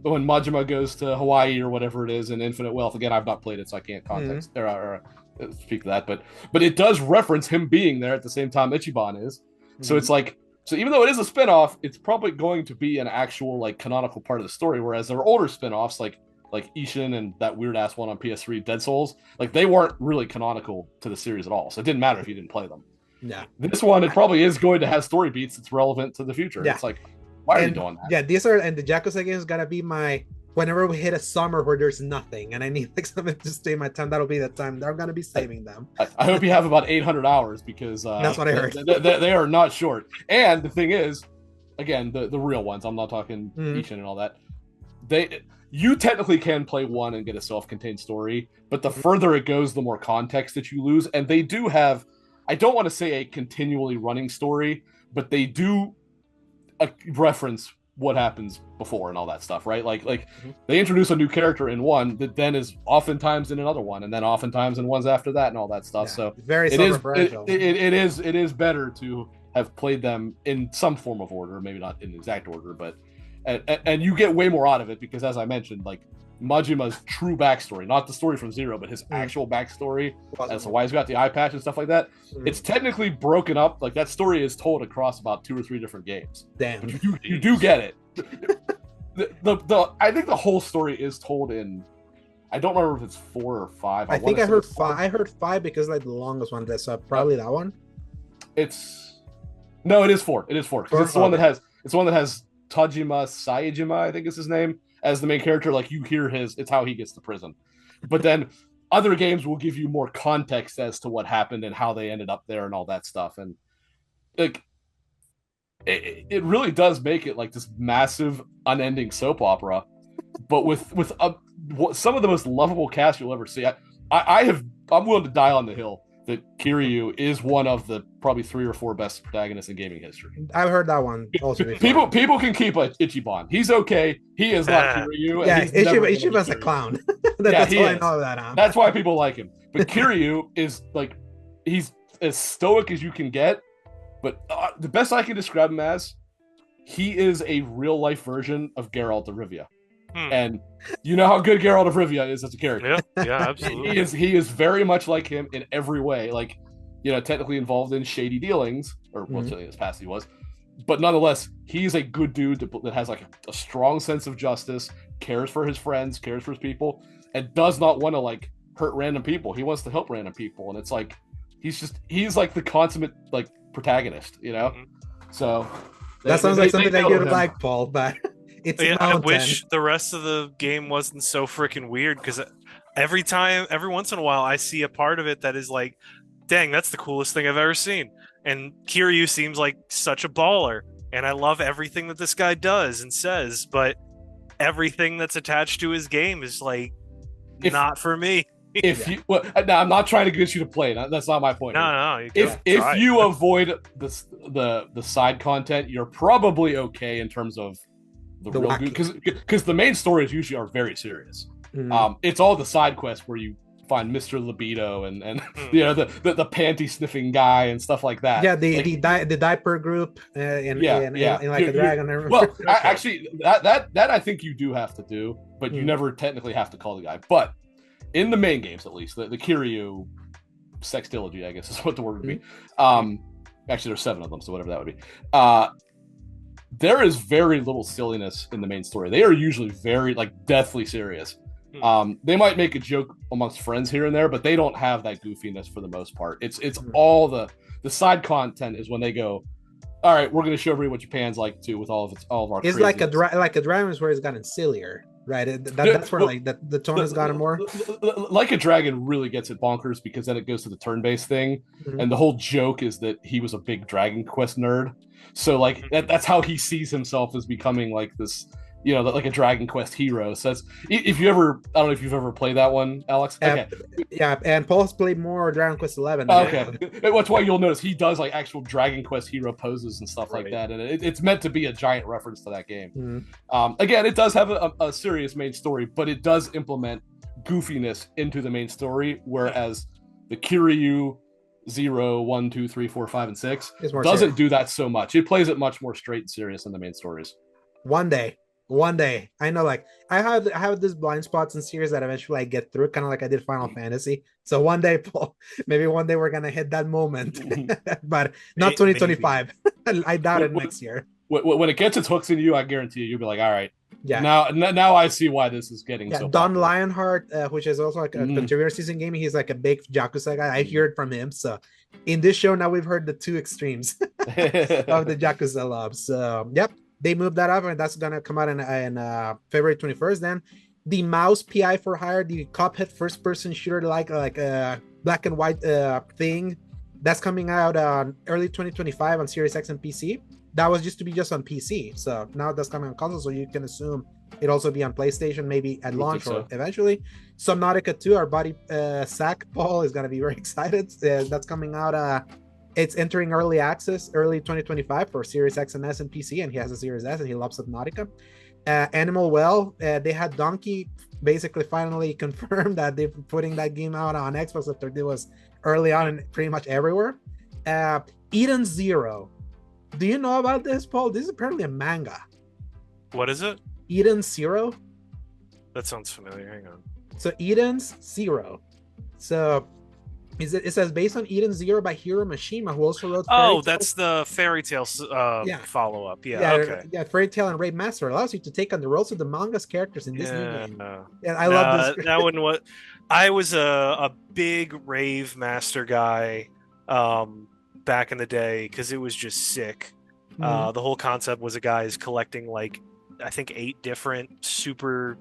when Majima goes to Hawaii or whatever it is in Infinite Wealth, again, I've not played it, so I can't speak to that, but it does reference him being there at the same time Ichiban is. So it's like, so even though it is a spin-off, it's probably going to be an actual like canonical part of the story, whereas there are older spin-offs like Ishin and that weird ass one on PS3, Dead Souls, like they weren't really canonical to the series at all. So it didn't matter if you didn't play them. Yeah. This one, it probably is going to have story beats that's relevant to the future. Yeah. It's like, why are you doing that? Yeah, these are, and the Yakuza game is gonna be my, whenever we hit a summer where there's nothing and I need like something to stay my time, that'll be the time they're gonna be saving them. I hope you have about 800 hours, because that's what I heard. They are not short. And the thing is, again, the real ones, I'm not talking Ishin and all that, you technically can play one and get a self-contained story, but the further it goes, the more context that you lose. And they do have, I don't want to say a continually running story, but they do reference what happens before and all that stuff, right? Like they introduce a new character in one that then is oftentimes in another one, and then oftentimes in ones after that and all that stuff. So very self-referential. It is better to have played them in some form of order, maybe not in exact order, but and you get way more out of it, because as I mentioned, like Majima's true backstory, not the story from Zero, but his actual backstory as to why he's got the eye patch and stuff like that, it's technically broken up. Like that story is told across about 2 or 3 different games. Damn, but you do get it. I think the whole story is told in, I don't remember if it's 4 or 5. I think I heard 5. I heard 5 because like the longest one. That's probably that one. It is 4. It is 4. It's the one that has Tajima Saejima, I think is his name, as the main character. Like you hear it's how he gets to prison. But then other games will give you more context as to what happened and how they ended up there and all that stuff. And like it really does make it like this massive unending soap opera, but with some of the most lovable cast you'll ever see. I'm willing to die on the hill that Kiryu is one of the probably 3 or 4 best protagonists in gaming history. I've heard that one also before. People can keep Ichiban. He's okay. He is not Kiryu. Yeah, Ichiban's a clown. That's why I know that. That's why people like him. But Kiryu is like, he's as stoic as you can get. But the best I can describe him as, he is a real life version of Geralt of Rivia. And you know how good Geralt of Rivia is as a character. Yeah, absolutely. He is very much like him in every way. Like, you know, technically involved in shady dealings, or well, certainly in his past he was. But nonetheless, he's a good dude that has like a strong sense of justice, cares for his friends, cares for his people, and does not want to like hurt random people. He wants to help random people, and it's like he's like the consummate like protagonist, you know. So that sounds like something that you'd like, Paul, but. I wish the rest of the game wasn't so freaking weird, because every once in a while, I see a part of it that is like, dang, that's the coolest thing I've ever seen. And Kiryu seems like such a baller, and I love everything that this guy does and says, but everything that's attached to his game is like, not for me. I'm not trying to get you to play. That's not my point. No. If you avoid the side content, you're probably okay in terms of the real good, because the main stories usually are very serious. It's all the side quests where you find Mr. Libido and you know the panty sniffing guy and stuff like that. Yeah, the diaper group in like a dragon. Well, actually, that I think you do have to do, but you never technically have to call the guy. But in the main games, at least, the Kiryu sextilogy, I guess is what the word would be. Mm-hmm. Actually, there's 7 of them, so whatever that would be. There is very little silliness in the main story. They are usually very like deathly serious. They might make a joke amongst friends here and there, but they don't have that goofiness for the most part. It's all the side content is when they go, all right, we're going to show everybody what Japan's like too with all of our. It's like a dragon is where it's gotten sillier, right? That's where like the tone has gotten more. Like a Dragon really gets it bonkers because then it goes to the turn-based thing, and the whole joke is that he was a big Dragon Quest nerd. So like that's how he sees himself as becoming like this, like a Dragon Quest hero. So that's, if you ever, I don't know if you've ever played that one, Alex. Okay. Yeah, and Paul's played more Dragon Quest 11. Okay, that's why you'll notice he does like actual Dragon Quest hero poses and stuff like that, and it's meant to be a giant reference to that game. Again, it does have a serious main story, but it does implement goofiness into the main story, whereas the Kiryu 0, 1, 2, 3, 4, 5, and 6 doesn't do that so much. It plays it much more straight and serious in the main stories. One day, I know, like I have this blind spots in series that eventually I get through, kind of like I did Final Fantasy. So one day, Paul, maybe one day we're gonna hit that moment, but not 2025. I doubt it next year. When it gets its hooks in you, I guarantee you'll be like, all right. Yeah. Now I see why this is getting so Don popular. Lionheart, which is also like a contributor season gaming, he's like a big Yakuza guy. I hear it from him. So in this show now we've heard the 2 extremes of the Yakuza love. So yep, they moved that up, and that's gonna come out in February 21st. Then the Mouse PI for Hire, the Cuphead first-person shooter like a black and white thing, that's coming out early 2025 on Series X and PC. That was just to be just on PC, so now that's coming on console, so you can assume it'll also be on PlayStation, maybe at launch or eventually. Subnautica 2, our buddy Zach Paul is gonna be very excited. That's coming out. It's entering early access early 2025 for Series X and S and PC, and he has a Series S and he loves Subnautica. Animal Well, they had Donkey basically finally confirmed that they're putting that game out on Xbox after it was early on and pretty much everywhere. Eden Zero. Do you know about this, Paul? This is apparently a manga. What is it? Eden Zero. That sounds familiar. Hang on. So Eden's Zero. So it says based on Eden Zero by Hiro Mishima, who also wrote. That's the Fairy Tail follow up. Okay. Yeah, Fairy Tail and Raid Master allows you to take on the roles of the manga's characters in this new game. Yeah, I love this. That one. What I was a big Rave Master guy. Back in the day, because it was just sick. The whole concept was a guy's collecting like I think 8 different super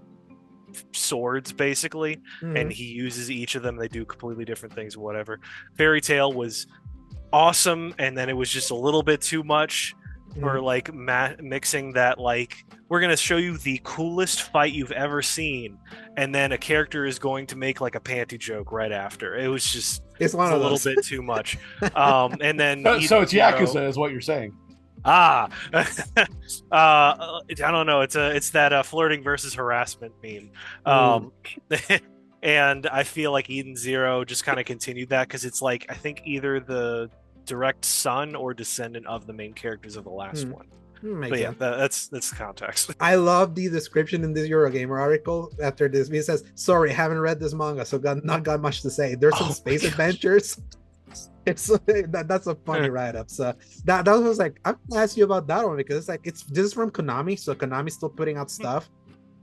swords basically, and he uses each of them. They do completely different things, whatever. Fairy Tail was awesome, and then it was just a little bit too much for like mixing that, like, we're gonna show you the coolest fight you've ever seen, and then a character is going to make like a panty joke right after. It was just a little bit too much. And then so it's Yakuza is what you're saying. I don't know. It's that flirting versus harassment meme. And I feel like Eden Zero just kind of continued that, because it's like I think either the direct son or descendant of the main characters of the last one. But yeah, that's context. I love the description in this Eurogamer article after this. It says, "Sorry, haven't read this manga, so not got much to say. There's some space adventures." It's that's a funny write-up. So that was like, I'm gonna ask you about that one, because it's like this is from Konami, so Konami's still putting out stuff.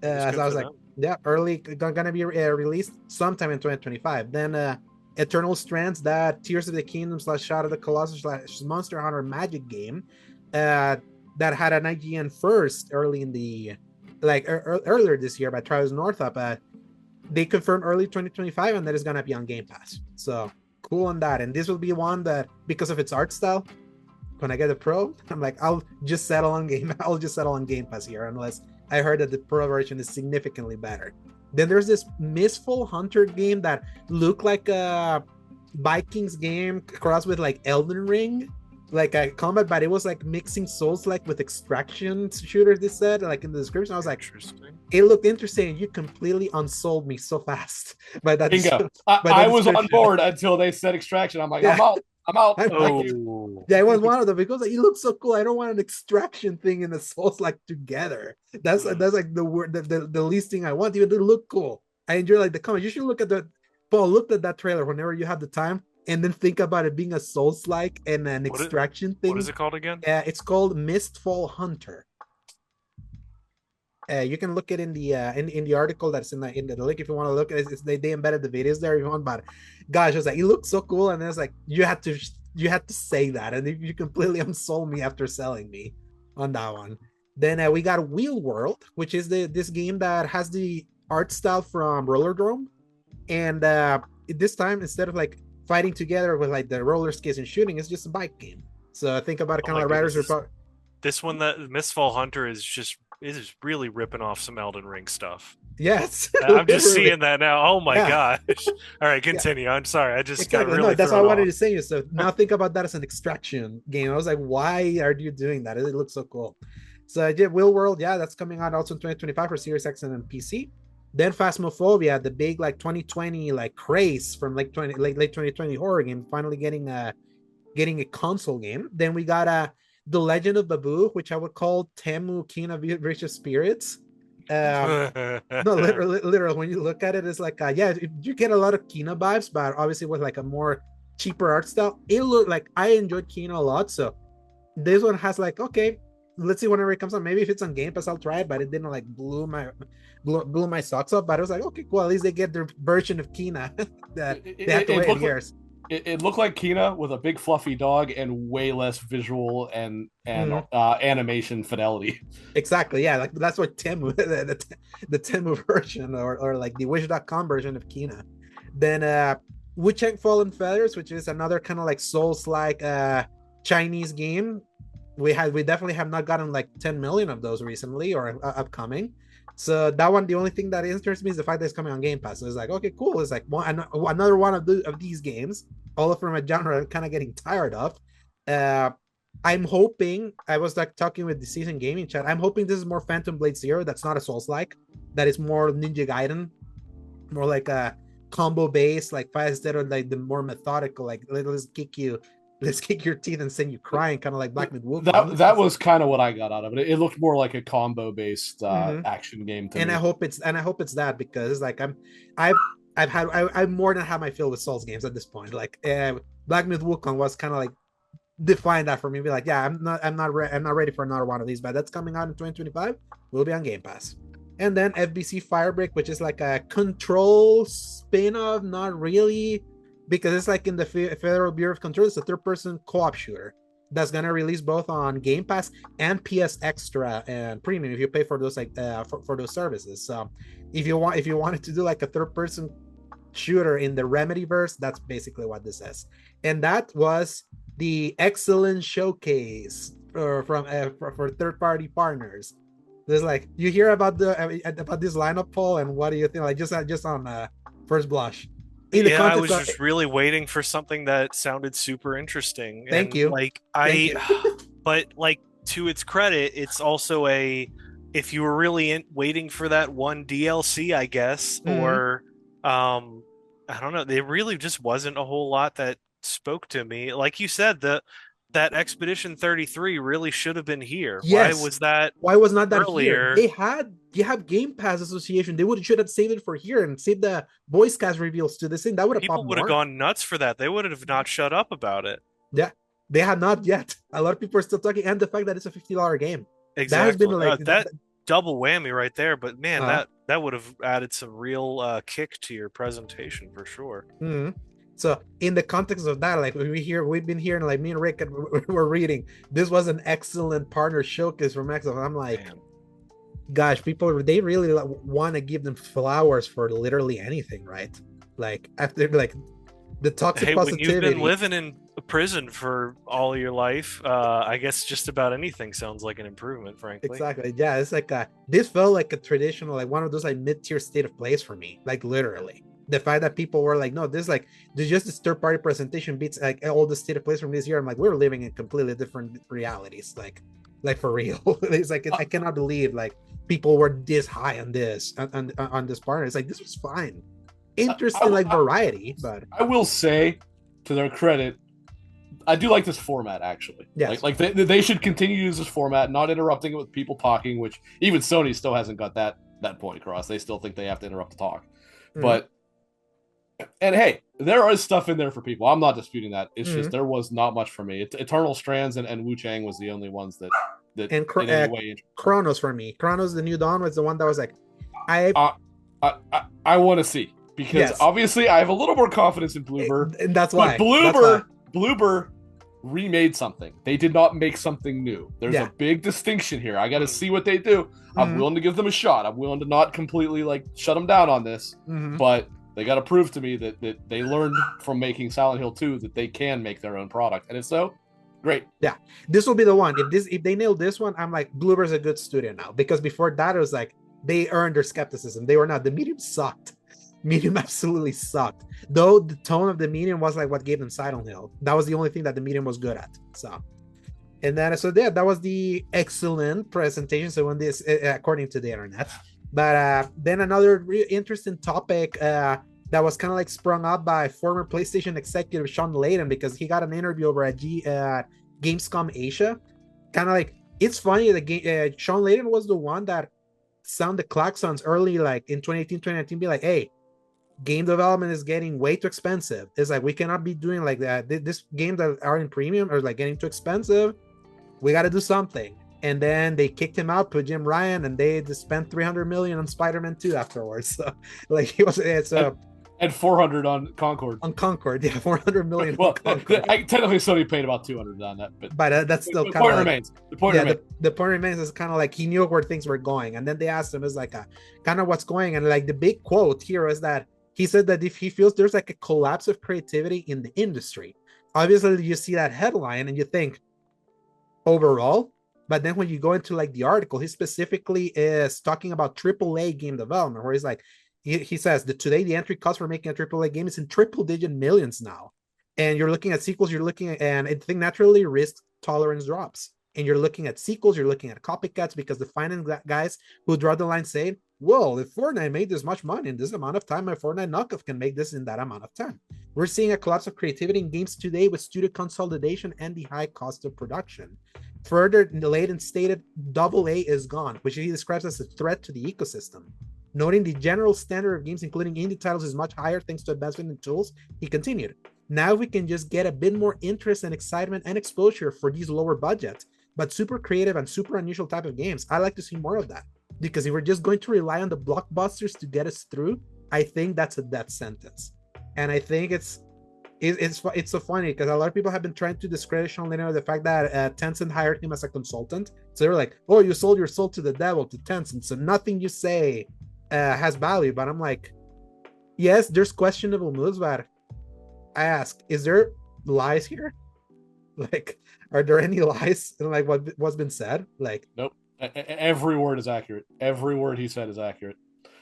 So I was like, yeah, early gonna be released sometime in 2025. Then Eternal Strands, that Tears of the Kingdom / Shadow of the Colossus / Monster Hunter Magic game, that had an IGN first early in the earlier this year by Trials Northup. They confirmed early 2025, and that is gonna be on Game Pass. So cool on that. And this will be one that, because of its art style, when I get a Pro, I'm like, I'll just settle on Game Pass here, unless I heard that the Pro version is significantly better. Then there's this Mistful Hunter game that looked like a Vikings game crossed with like Elden Ring, like a combat, but it was like mixing Souls like with extraction shooter. They said, like in the description. I was like, it looked interesting. You completely unsold me so fast. But that bingo. I was on board until they said extraction. I'm like, yeah. I'm out. Yeah, it was one of them, because it looks so cool. I don't want an extraction thing in the Souls like together. That's like the word, the least thing I want. Even to look cool. I enjoy like the comment. You should look at Paul, look at that trailer whenever you have the time. and then think about it being a Souls-like and an extraction thing. What is it called again? It's called Mistfall Hunter. You can look it in the article that's in the link if you want to look at it. They embedded the videos there if you want, but gosh, it looks so cool, and it's like you had to say that, and you completely unsold me after selling me on that one. Then we got Wheel World, which is this game that has the art style from Rollerdrome, and this time instead of like fighting together with like the roller skates and shooting, it's just a bike game. So think about it kind of like Riders Republic. This one, that Mistfall Hunter, is really ripping off some Elden Ring stuff. Yes, I'm just seeing that now. Oh my gosh! All right, continue. I'm sorry, I just got really. No, that's what I wanted to say. So now think about that as an extraction game. I was like, why are you doing that? It looks so cool. So I did Wheel World. Yeah, that's coming out also in 2025 for Series X and PC. Then Phasmophobia, the big like 2020 like craze from late 2020 horror game, finally getting a console game. Then we got The Legend of Babu, which I would call Temu Kina Vicious Spirits. No, literally, when you look at it, it's like, you get a lot of Kina vibes, but obviously with like a more cheaper art style. It looked like I enjoyed Kina a lot, so this one has like, okay, let's see whenever it comes out. Maybe if it's on Game Pass, I'll try it, but it didn't like blew my socks up. But I was like, okay, cool. At least they get their version of Kina that they have to wait years. It looked like Kina with a big fluffy dog and way less visual and animation fidelity. Exactly, yeah. Like that's what Temu, the Temu version, or like the Wish.com version of Kina. Then Wuchang Fallen Feathers, which is another kind of like Souls-like Chinese game. We definitely have not gotten like 10 million of those recently or upcoming. So that one, the only thing that interests me is the fact that it's coming on Game Pass. So it's like, okay, cool. It's like another one of these games, all from a genre I'm kind of getting tired of. I'm hoping, I was like talking with the Season Gaming chat, I'm hoping this is more Phantom Blade Zero. That's not a Souls-like. That is more Ninja Gaiden, more like a combo based, like fight instead of like the more methodical, like let's kick your teeth and send you crying, kind of like Black Myth Wukong. That was kind of what I got out of it. It looked more like a combo based action game to me. I hope it's that, because like I've more than had my fill with Souls games at this point. Like Black Myth Wukong was kind of like defined that for me. Be like, yeah, I'm not ready for another one of these, but that's coming out in 2025. Will be on Game Pass. And then FBC Firebreak, which is like a Control spin-off, not really, because it's like in the Federal Bureau of Control. It's a third-person co-op shooter that's gonna release both on Game Pass and PS Extra and Premium if you pay for those like for those services. So if you wanted to do like a third-person shooter in the Remedyverse, that's basically what this is. And that was the excellent showcase for third-party partners. There's like, you hear about this lineup, Paul, and what do you think? Like just on first blush. I was just really waiting for something that sounded super interesting. Thank you. But like, to its credit, it's also if you were really waiting for that one DLC, I guess, or I don't know, there really just wasn't a whole lot that spoke to me. Like you said, that Expedition 33 really should have been here. Yes. Why was not that earlier? Here? You have Game Pass Association. They should have saved it for here and saved the voice cast reveals to this thing. That would have people would have gone nuts for that. They would have not shut up about it. Yeah, they had not yet. A lot of people are still talking, and the fact that it's a $50 game. Exactly. That has been like that double whammy right there. But man, that would have added some real kick to your presentation for sure. Mm-hmm. So in the context of that, like we've been hearing, like me and Rick were reading, this was an excellent partner showcase from Microsoft. I'm like, gosh, they really want to give them flowers for literally anything, right? Like after like the toxic positivity. When you've been living in a prison for all your life, I guess just about anything sounds like an improvement, frankly. Exactly. Yeah, it's like this felt like a traditional, like one of those like mid-tier state of plays for me, like literally. The fact that people were like, no, there's just this third-party presentation beats like all the state of plays from this year. I'm like, we're living in completely different realities, like for real. It's like I cannot believe like people were this high on this on this partner. It's like this was fine, interesting, variety. But I will say, to their credit, I do like this format actually. Yeah, like they should continue to use this format, not interrupting it with people talking. Which even Sony still hasn't got that point across. They still think they have to interrupt the talk, but. And hey, there is stuff in there for people. I'm not disputing that. It's just there was not much for me. Eternal Strands and Wu Chang was the only ones that and in any way. Chronos for me. Chronos the New Dawn was the one that was like, I want to see, because obviously I have a little more confidence in Bloober. And that's why. But Bloober remade something. They did not make something new. There's a big distinction here. I got to see what they do. I'm willing to give them a shot. I'm willing to not completely like shut them down on this, but they got to prove to me that they learned from making Silent Hill 2 that they can make their own product. And if so, great. Yeah, this will be the one. If they nail this one, I'm like, Bloober's a good studio now, because before that it was like they earned their skepticism. They were not. The Medium sucked. Medium absolutely sucked. Though the tone of the Medium was like what gave them Silent Hill. That was the only thing that the Medium was good at. So, and then that was the excellent presentation. So when this, according to the internet, but then another really interesting topic that was kind of like sprung up by former PlayStation executive Shawn Layden, because he got an interview over at Gamescom Asia. Kind of like, it's funny that Shawn Layden was the one that sounded klaxons early, like in 2018, 2019, be like, hey, game development is getting way too expensive. It's like, we cannot be doing like that. This games that are in premium are like getting too expensive. We got to do something. And then they kicked him out, put Jim Ryan, and they just spent $300 million on Spider-Man 2 afterwards. So like, he was, and 400 on Concord. On Concord, yeah, 400 million. Well, technically Sony paid about 200 on that, but that's still the kind point of remains. The point remains. The point remains is kind of like he knew where things were going, and then they asked him, is like kind of what's going, and like the big quote here is that he said that if he feels there's like a collapse of creativity in the industry, obviously you see that headline and you think overall. But then when you go into like the article, he specifically is talking about AAA game development, where he's like, he says that today the entry cost for making a AAA game is in triple-digit millions now. And you're looking at sequels, and I think naturally risk tolerance drops. And you're looking at sequels, you're looking at copycats, because the finance guys who draw the line say, well, if Fortnite made this much money in this amount of time, my Fortnite knockoff can make this in that amount of time. We're seeing a collapse of creativity in games today with studio consolidation and the high cost of production. Further, Layden stated AA is gone, which he describes as a threat to the ecosystem. Noting the general standard of games, including indie titles, is much higher thanks to advancement in tools, he continued, now we can just get a bit more interest and excitement and exposure for these lower budget, but super creative and super unusual type of games. I like to see more of that, because if we're just going to rely on the blockbusters to get us through, I think that's a death sentence. And I think it's so funny, because a lot of people have been trying to discredit Shawn Layden, the fact that Tencent hired him as a consultant. So they were like, oh, you sold your soul to the devil, to Tencent, so nothing you say has value. But I'm like, yes, there's questionable moves, but I ask, is there lies here? Like, are there any lies in like what's been said? Like, nope. Every word is accurate. Every word he said is accurate.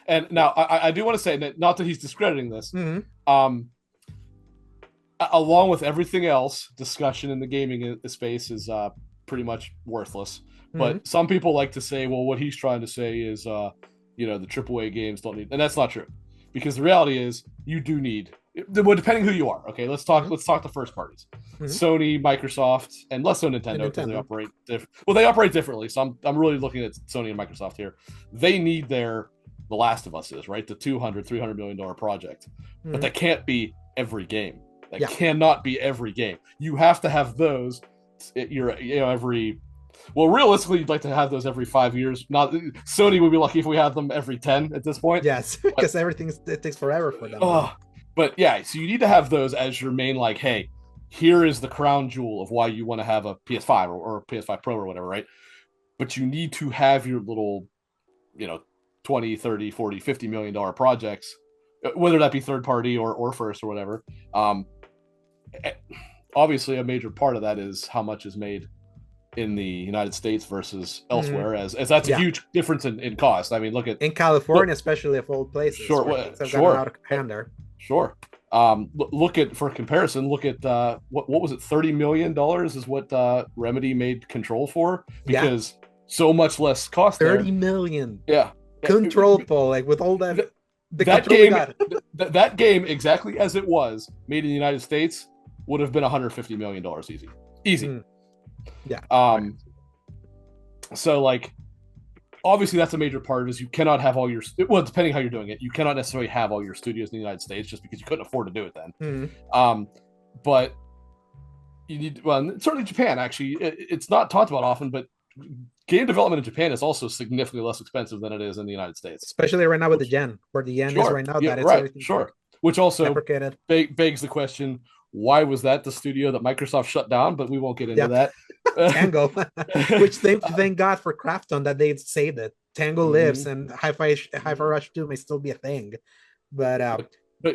And now I do want to say that, not that he's discrediting this, along with everything else, discussion in the gaming space is pretty much worthless. But some people like to say, well, what he's trying to say is, the AAA games don't need, and that's not true, because the reality is you do need. Well, depending who you are. Okay, let's talk the first parties. Sony, Microsoft, and less so Nintendo, because they operate they operate differently. So I'm really looking at Sony and Microsoft here. They need The Last of Us is, right? The $200-300 million project. But that can't be every game. That cannot be every game. You have to have those. Every. Well, realistically, you'd like to have those every 5 years. Not Sony would be lucky if we had them every 10 at this point. Yes, because it takes forever for them. But yeah, so you need to have those as your main, like, hey, here is the crown jewel of why you want to have a PS5 or PS5 Pro or whatever, right? But you need to have your little, 20, 30, 40, $50 million projects, whether that be third party or first or whatever. Obviously, a major part of that is how much is made in the United States versus elsewhere, as that's a huge difference in cost. I mean, look at in California, especially of all places. Sure. Look at, for comparison, look at what was it? $30 million is what Remedy made Control for, because so much less cost. $30 million. Yeah. Control, like with all that. That game, exactly as it was made in the United States, would have been $150 million easy. Yeah. So like, obviously that's a major part is you cannot have all your, well, depending how you're doing it, you cannot necessarily have all your studios in the United States just because you couldn't afford to do it then. But you need, well, certainly Japan, actually, it's not talked about often, but game development in Japan is also significantly less expensive than it is in the United States. Especially right now with the yen, where the yen is right now. Yeah, that it's right, sure. Which also begs the question, why was that the studio that Microsoft shut down? But we won't get into that. Tango, which thank God for Krafton that they saved it. Tango lives, and Hi-Fi Rush 2 may still be a thing. But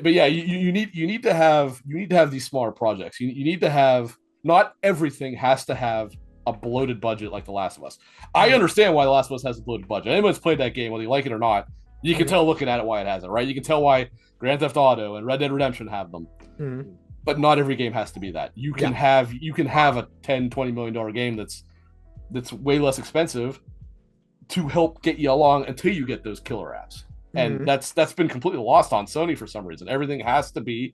yeah, you need to have these smaller projects. You need to have, not everything has to have a bloated budget like The Last of Us. I understand why The Last of Us has a bloated budget. Anyone's played that game, whether you like it or not, you can tell looking at it why it has it, right? You can tell why Grand Theft Auto and Red Dead Redemption have them. But not every game has to be that. You can have a $10-20 million game that's way less expensive to help get you along until you get those killer apps. And that's been completely lost on Sony for some reason. Everything has to be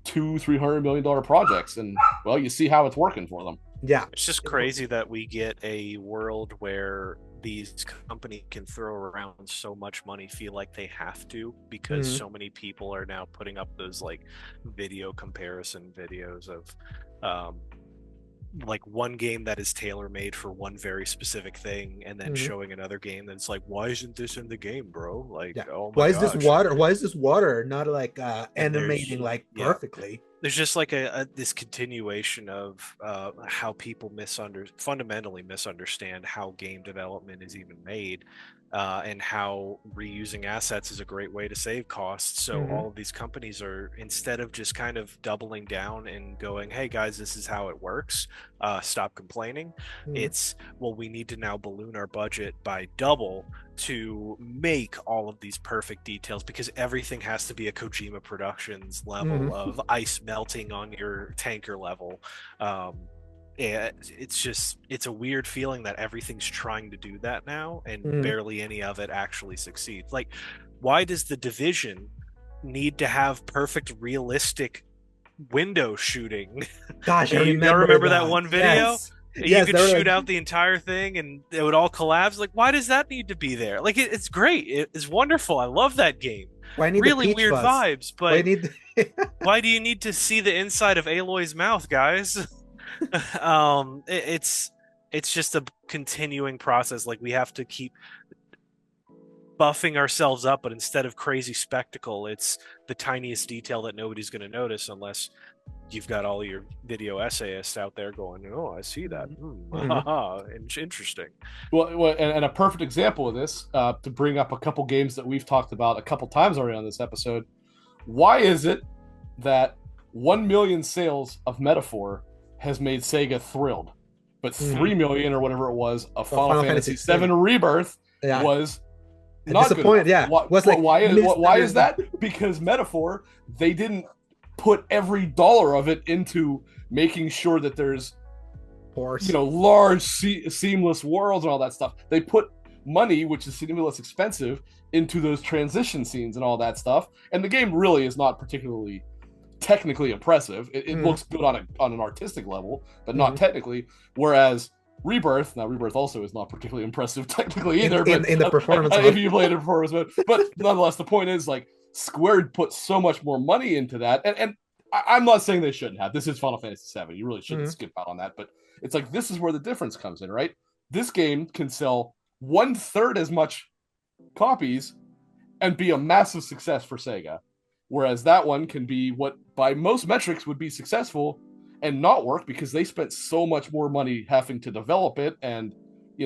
$200-300 million projects, and well, you see how it's working for them. Yeah, it's just crazy that we get a world where these companies can throw around so much money, feel like they have to, because so many people are now putting up those like video comparison videos of like one game that is tailor-made for one very specific thing, and then showing another game that's like, why isn't this in the game, bro? Like, oh my gosh. Why is this water not like animating like perfectly? There's just like this continuation of how people fundamentally misunderstand how game development is even made, and how reusing assets is a great way to save costs. So all of these companies are, instead of just kind of doubling down and going, hey guys, this is how it works, stop complaining, it's, well, we need to now balloon our budget by double to make all of these perfect details, because everything has to be a Kojima Productions level of ice melting on your tanker level. It's a weird feeling that everything's trying to do that now, and barely any of it actually succeeds. Like, why does The Division need to have perfect realistic window shooting? Gosh, I remember that one video? Yes. You could shoot out the entire thing and it would all collapse. Like, why does that need to be there? Like, it's great. It's wonderful. I love that game. Really weird vibes, but why do you need to see the inside of Aloy's mouth, guys? It's just a continuing process. Like, we have to keep buffing ourselves up, but instead of crazy spectacle, it's the tiniest detail that nobody's going to notice unless you've got all your video essayists out there going, oh, I see that. Interesting. Well, and a perfect example of this, to bring up a couple games that we've talked about a couple times already on this episode. Why is it that 1 million sales of Metaphor has made Sega thrilled, but 3 million or whatever it was of Final Fantasy VII Rebirth was not disappointed? Why is that? Because Metaphor, they didn't put every dollar of it into making sure that there's, large seamless worlds and all that stuff. They put money, which is significantly less expensive, into those transition scenes and all that stuff. And the game really is not particularly technically impressive. It looks good on an artistic level, but not technically. Whereas Rebirth also is not particularly impressive technically either. In the performance, if you played a performance mode, but nonetheless, the point is, like, Square put so much more money into that, and I'm not saying they shouldn't have. This is Final Fantasy VII. You really shouldn't skip out on that. But it's like, this is where the difference comes in, right? This game can sell 1/3 as much copies and be a massive success for Sega, whereas that one can be what by most metrics would be successful and not work because they spent so much more money having to develop it and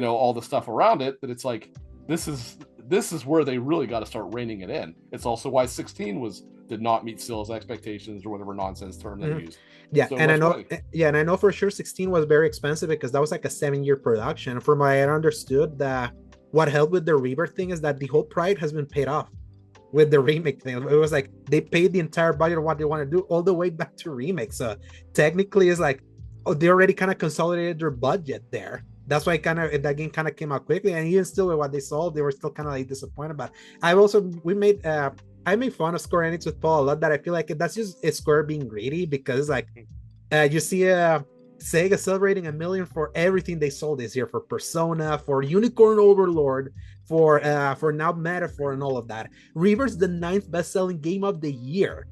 all the stuff around it, that it's like, this is where they really got to start reining it in. It's also why 16 did not meet sales expectations or whatever nonsense term they used. Yeah, so and I know for sure 16 was very expensive because that was like a 7-year production. From what I understood, that what helped with the Rebirth thing is that the whole pride has been paid off with the remake thing. It was like they paid the entire budget of what they want to do all the way back to remake. So technically, it's like, they already kind of consolidated their budget there. That's why that game kind of came out quickly, and even still with what they sold, they were still kind of like disappointed about it. I made fun of Square Enix with Paul a lot, that I feel like that's just Square being greedy, because like you see Sega celebrating 1 million for everything they sold this year, for Persona, for Unicorn Overlord, for now Metaphor and all of that. Reverse the 9th best-selling game of the year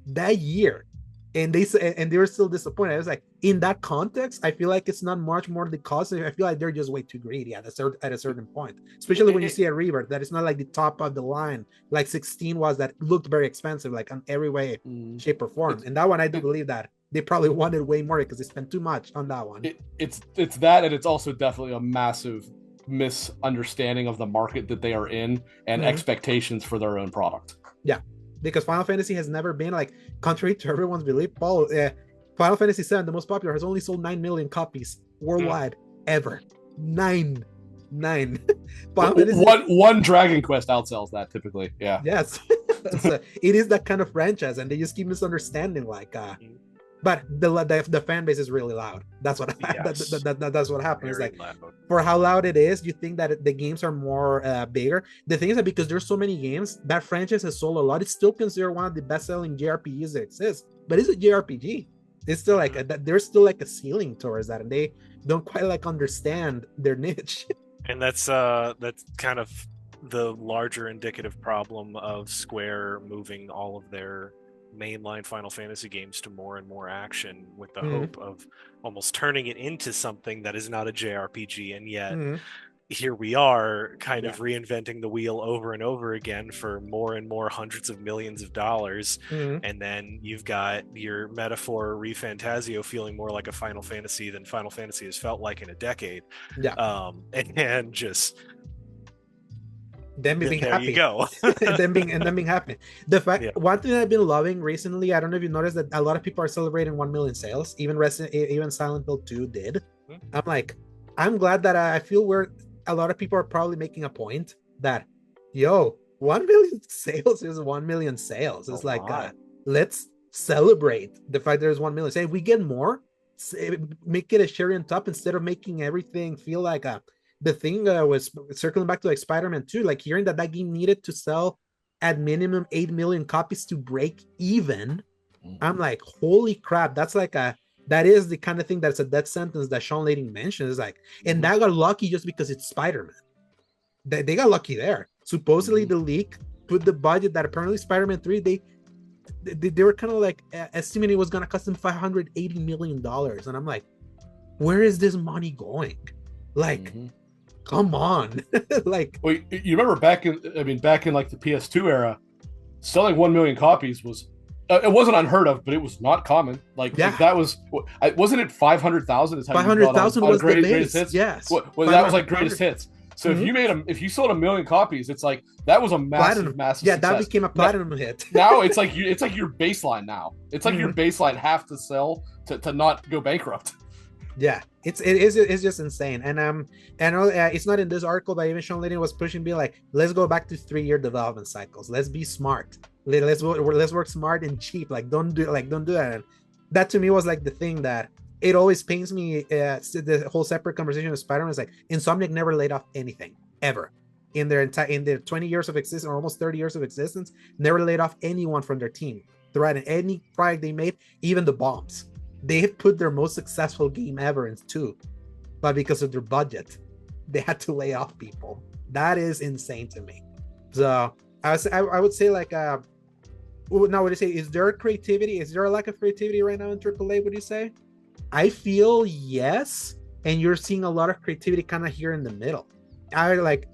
that year, and they were still disappointed. I was like, in that context, I feel like it's not much more the cost. I feel like they're just way too greedy at a certain point, especially when you see a Rebirth that is not like the top of the line like 16 was, that looked very expensive like on every way, shape or form. And that one, I do believe that they probably wanted way more because they spent too much on that one. It's that, and it's also definitely a massive misunderstanding of the market that they are in and expectations for their own product. Yeah, because Final Fantasy has never been, like, contrary to everyone's belief, Paul, Final Fantasy VII, the most popular, has only sold 9 million copies worldwide ever. Nine. One Dragon Quest outsells that typically. Yeah. Yes. It is that kind of franchise, and they just keep misunderstanding, like, but the fan base is really loud. That's what that's what happens. Like, for how loud it is, you think that the games are more bigger. The thing is that because there's so many games, that franchise has sold a lot. It's still considered one of the best-selling JRPGs that exists, but it's a JRPG. It's still like there's still like a ceiling towards that, and they don't quite like understand their niche. And that's kind of the larger indicative problem of Square moving all of their mainline Final Fantasy games to more and more action, with the hope of almost turning it into something that is not a JRPG. And yet here we are kind of reinventing the wheel over and over again for more and more hundreds of millions of dollars. And then you've got your Metaphor ReFantazio feeling more like a Final Fantasy than Final Fantasy has felt like in a decade. And just them being there happy. You go. and them being happy. The fact, one thing I've been loving recently, I don't know if you noticed, that a lot of people are celebrating 1 million sales. Even Silent Hill 2 did. I'm like, I'm glad that I feel a lot of people are probably making a point that, 1 million sales is 1 million sales. It's let's celebrate the fact there's 1 million. Say, if we get more, make it a cherry on top instead of making everything feel like the thing was circling back to like Spider-Man 2, like hearing that game needed to sell at minimum 8 million copies to break even. I'm like, holy crap, that's like that is the kind of thing that's a death sentence that Shawn Layden mentioned. Is like, and that got lucky just because it's Spider-Man. They got lucky there. Supposedly the leak put the budget that apparently Spider-Man 3, they were kind of like estimating it was going to cost them $580 million. And I'm like, where is this money going? Like, come on. Like, well, you remember back in like the PS2 era, selling 1 million copies was it wasn't unheard of, but it was not common. Like that was, wasn't it 500,000? 500,000 was the greatest hits. Yes, well, that was like greatest hits. So if you sold 1 million copies, it's like that was a massive success. That became a platinum hit. Now it's like your baseline. Now it's like your baseline have to sell to not go bankrupt. Yeah, it's just insane. And it's not in this article, but even Shawn Layden was pushing, be like, let's go back to 3-year development cycles. Let's be smart. Let's work smart and cheap. Like don't do that. And that to me was like the thing that it always pains me. The whole separate conversation with Spider-Man is like, Insomniac never laid off anything ever in their 20 years of existence, or almost 30 years of existence. Never laid off anyone from their team throughout any product they made, even the bombs. They have put their most successful game ever in 2, but because of their budget, they had to lay off people. That is insane to me. So I would say like, now what do you say? Is there a creativity? Is there a lack of creativity right now in AAA? Would you say? I feel yes, and you're seeing a lot of creativity kind of here in the middle. I like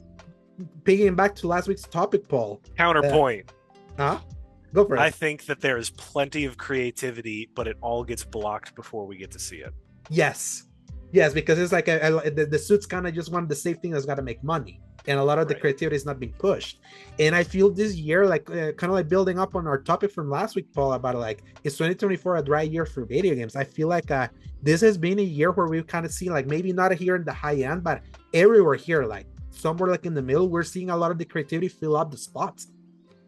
picking back to last week's topic, Paul. Counterpoint. Go for it. I think that there is plenty of creativity, but it all gets blocked before we get to see it. Yes, because it's like the suits kind of just want the safe thing that's got to make money, and a lot of the creativity is not being pushed. And I feel this year, like kind of like building up on our topic from last week, Paul, about like, is 2024 a dry year for video games? I feel like this has been a year where we've kind of seen, like, maybe not here in the high end, but everywhere here, like somewhere like in the middle, we're seeing a lot of the creativity fill up the spots.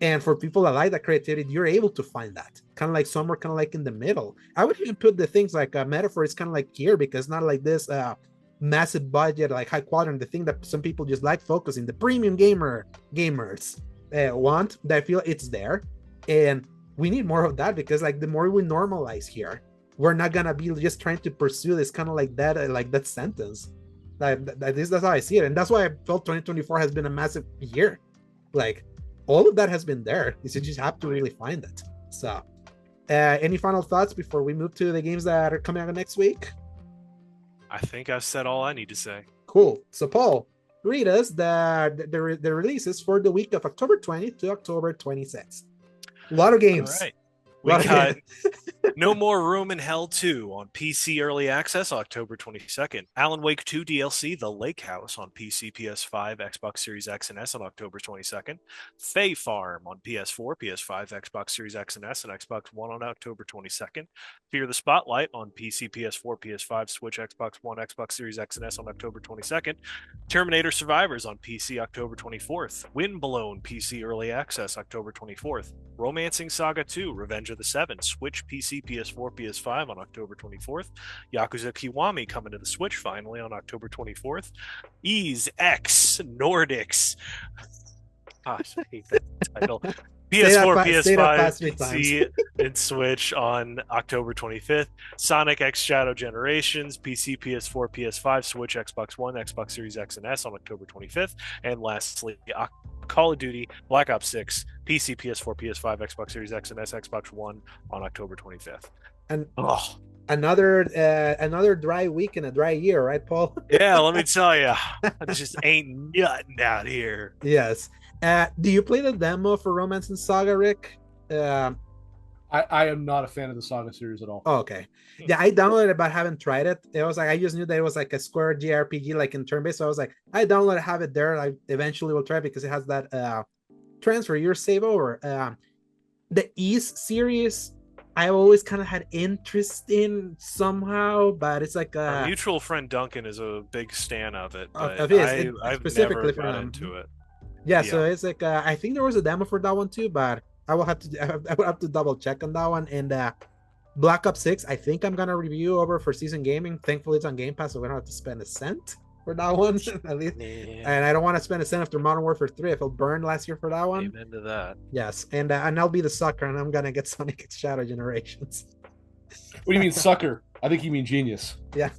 And for people that like that creativity, you're able to find that kind of like somewhere kind of like in the middle. I would even put the things like Metaphor is kind of like here, because it's not like this massive budget, like high quality, and the thing that some people just like focusing, the premium gamers want, that I feel it's there. And we need more of that, because like the more we normalize here, we're not gonna be just trying to pursue this kind of like that sentence. That's how I see it, and that's why I felt 2024 has been a massive year. Like all of that has been there. You just have to really find it. So, any final thoughts before we move to the games that are coming out next week? I think I've said all I need to say. Cool. So, Paul, read us the releases for the week of October 20th to October 26th. A lot of games. All right. We got No More Room in Hell 2 on PC Early Access October 22nd. Alan Wake 2 DLC The Lake House on PC, PS5, Xbox Series X and S on October 22nd. Fae Farm on PS4, PS5, Xbox Series X and S, and Xbox One on October 22nd. Fear the Spotlight on PC, PS4, PS5, Switch, Xbox One, Xbox Series X and S on October 22nd. Terminator Survivors on PC October 24th. Windblown PC Early Access October 24th. Romancing Saga 2 Revenge of the Seven, Switch, PC, PS4, PS5 on October 24th. Yakuza Kiwami coming to the Switch finally on October 24th. Ease X Nordics. Gosh, I hate that title. PS4, PS5, PC, and Switch on October 25th. Sonic X Shadow Generations, PC, PS4, PS5, Switch, Xbox One, Xbox Series X and S on October 25th. And lastly, Call of Duty Black Ops 6, PC, PS4, PS5, Xbox Series X and S, Xbox One on October 25th. And another dry week and a dry year, right, Paul? Yeah, let me tell you, it just ain't nothing out here. Yes. Do you play the demo for Romance and Saga, Rick? I am not a fan of the Saga series at all. Oh, okay. Yeah, I downloaded it, but haven't tried it. It was like I just knew that it was like a Square JRPG, like in turn-based. So I was like, I downloaded it, have it there. I eventually will try it because it has that transfer your save over. The East series, I always kind of had interest in somehow, but it's like our mutual friend Duncan is a big stan of it. But I've specifically never got into it. Yeah, so it's like I think there was a demo for that one too, but I will have to double check on that one. And Black Ops 6, I think I'm gonna review over for Season Gaming. Thankfully, it's on Game Pass, so we don't have to spend a cent for that one at least. Yeah. And I don't want to spend a cent after Modern Warfare 3. I felt burned last year for that one. Amen to that. Yes, and I'll be the sucker, and I'm gonna get Sonic X Shadow Generations. What do you mean sucker? I think you mean genius. Yeah.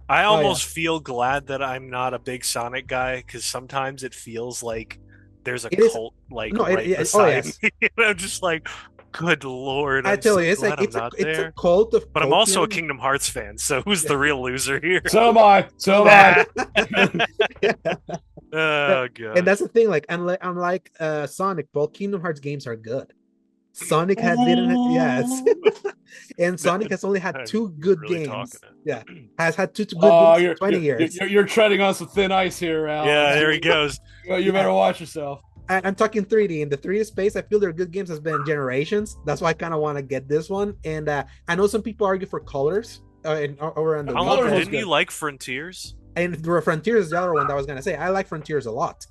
I almost feel glad that I'm not a big Sonic guy, because sometimes it feels like there's a cult beside me. I'm just like, good lord! I tell you, it's like it's a cult of. But I'm also a Kingdom Hearts fan, so who's the real loser here? So am I. Oh god! And that's the thing. Like, unlike Sonic, both Kingdom Hearts games are good. Sonic and Sonic has only had two good games. Yeah, has had two good games in 20 years. You're treading on some thin ice here, Al. Yeah, there he goes. You better watch yourself. I'm talking 3D. In the 3D space, I feel their good games has been Generations. That's why I kind of want to get this one. And I know some people argue for Colors. Over on the didn't you like Frontiers? And Frontiers is the other one that I was gonna say. I like Frontiers a lot.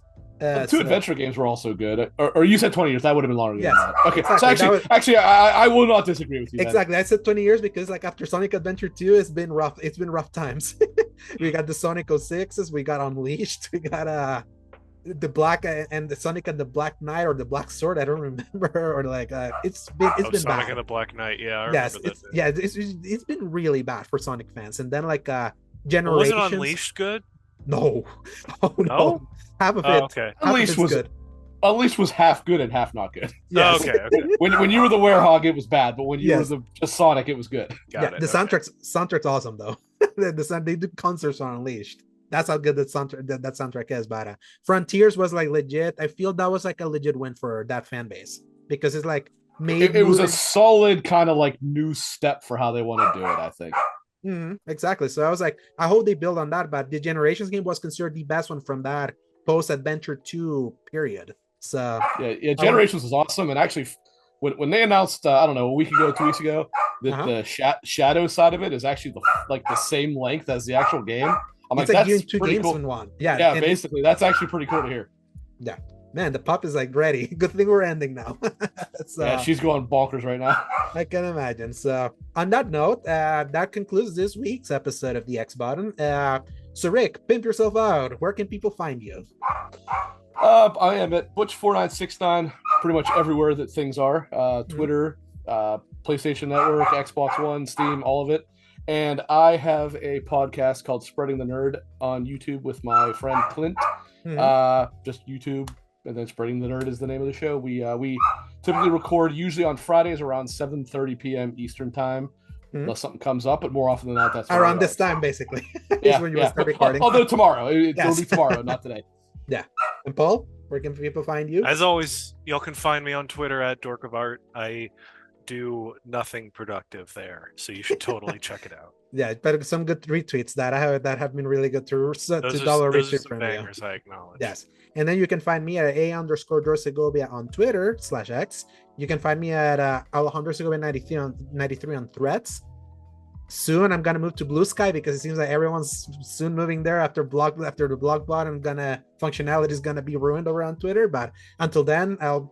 Two adventure games were also good. Or you said 20 years. That would have been longer. Yes, okay. Exactly. So actually, I will not disagree with you. Exactly. I said 20 years because like after Sonic Adventure 2, it's been rough. It's been rough times. We got the Sonic 06s. We got Unleashed. We got the Black and the Sonic and the Black Knight or the Black Sword. I don't remember. Or like it's been Sonic bad. and the Black Knight. Yeah. It's been really bad for Sonic fans. And then like Generations. Wasn't Unleashed good? No. Oh no. Half of it. Okay. Unleashed was good. Unleashed was half good and half not good. Yes. Okay. When you were the Werehog, it was bad, but when you were just Sonic, it was good. Got it. The soundtrack's awesome though. They do concerts on Unleashed. That's how good that soundtrack is. But Frontiers was like legit. I feel that was like a legit win for that fan base because it's like it was a solid kind of like new step for how they want to do it, I think. Exactly. So I was like, I hope they build on that. But the Generations game was considered the best one from that post-Adventure 2 period. So yeah, Generations was awesome. And actually, when they announced, I don't know, a week ago, 2 weeks ago, that the shadow side of it is actually the same length as the actual game. I'm it's like, that's two games cool. in one. Yeah, basically, that's actually pretty cool to hear. Yeah. Man, the pup is like ready. Good thing we're ending now. Yeah, she's going bonkers right now. I can imagine. So, on that note, that concludes this week's episode of the X Button. So, Rick, pimp yourself out. Where can people find you? I am at Butch4969, pretty much everywhere that things are. Twitter, PlayStation Network, Xbox One, Steam, all of it. And I have a podcast called Spreading the Nerd on YouTube with my friend Clint. Just YouTube, and then Spreading the Nerd is the name of the show. We typically record usually on Fridays around 7:30 p.m. Eastern time, unless something comes up. But more often than not, that's around this time, basically. Yeah, when you start recording. Although tomorrow, it'll be tomorrow, not today. Yeah. And Paul, where can people find you? As always, y'all can find me on Twitter at Dork of Art. I do nothing productive there, so you should totally check it out. Yeah, but some good retweets that have been really good to dollar retweet from bangers, I acknowledge. Yes, and then you can find me at @A_Dorsegovia on Twitter /X. You can find me at Alejandro Segovia 93 on Threads. Soon I'm gonna move to Blue Sky because it seems like everyone's soon moving there after the blog bot and functionality is gonna be ruined over on Twitter. But until then, I'll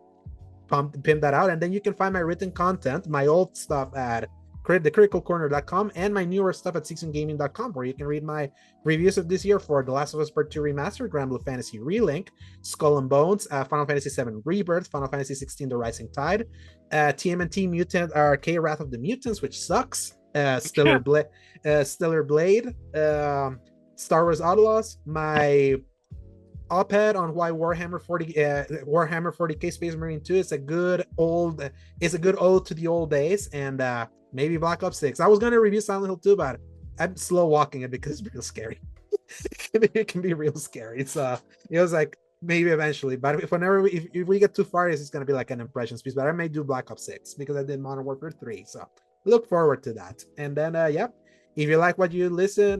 pin that out, and then you can find my written content, my old stuff at thecriticalcorner.com and my newer stuff at sixandgaming.com, where you can read my reviews of this year for The Last of Us Part 2 Remastered, Grand Blue Fantasy Relink, Skull and Bones, Final Fantasy 7 Rebirth, Final Fantasy 16 The Rising Tide, TMNT Mutant Arcade Wrath of the Mutants, which sucks, Stellar Blade, Star Wars Outlaws, my op-ed on why Warhammer 40k Space Marine 2 is a good ode to the old days, and maybe Black Ops 6. I was going to review Silent Hill 2, but I'm slow walking it because it's real scary. It can be real scary. So it was like maybe eventually, but if we get too far, it's going to be like an impressions piece. But I may do Black Ops 6 because I did Modern Warfare 3. So look forward to that. And then if you like what you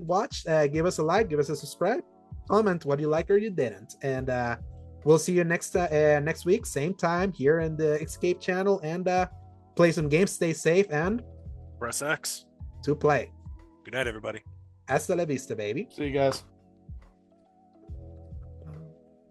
watch, give us a like, give us a subscribe, comment what you like or you didn't, and we'll see you next week, same time here in the Escape channel, and play some games. Stay safe and press X to play. Good night, everybody. Hasta la vista, baby. See you guys.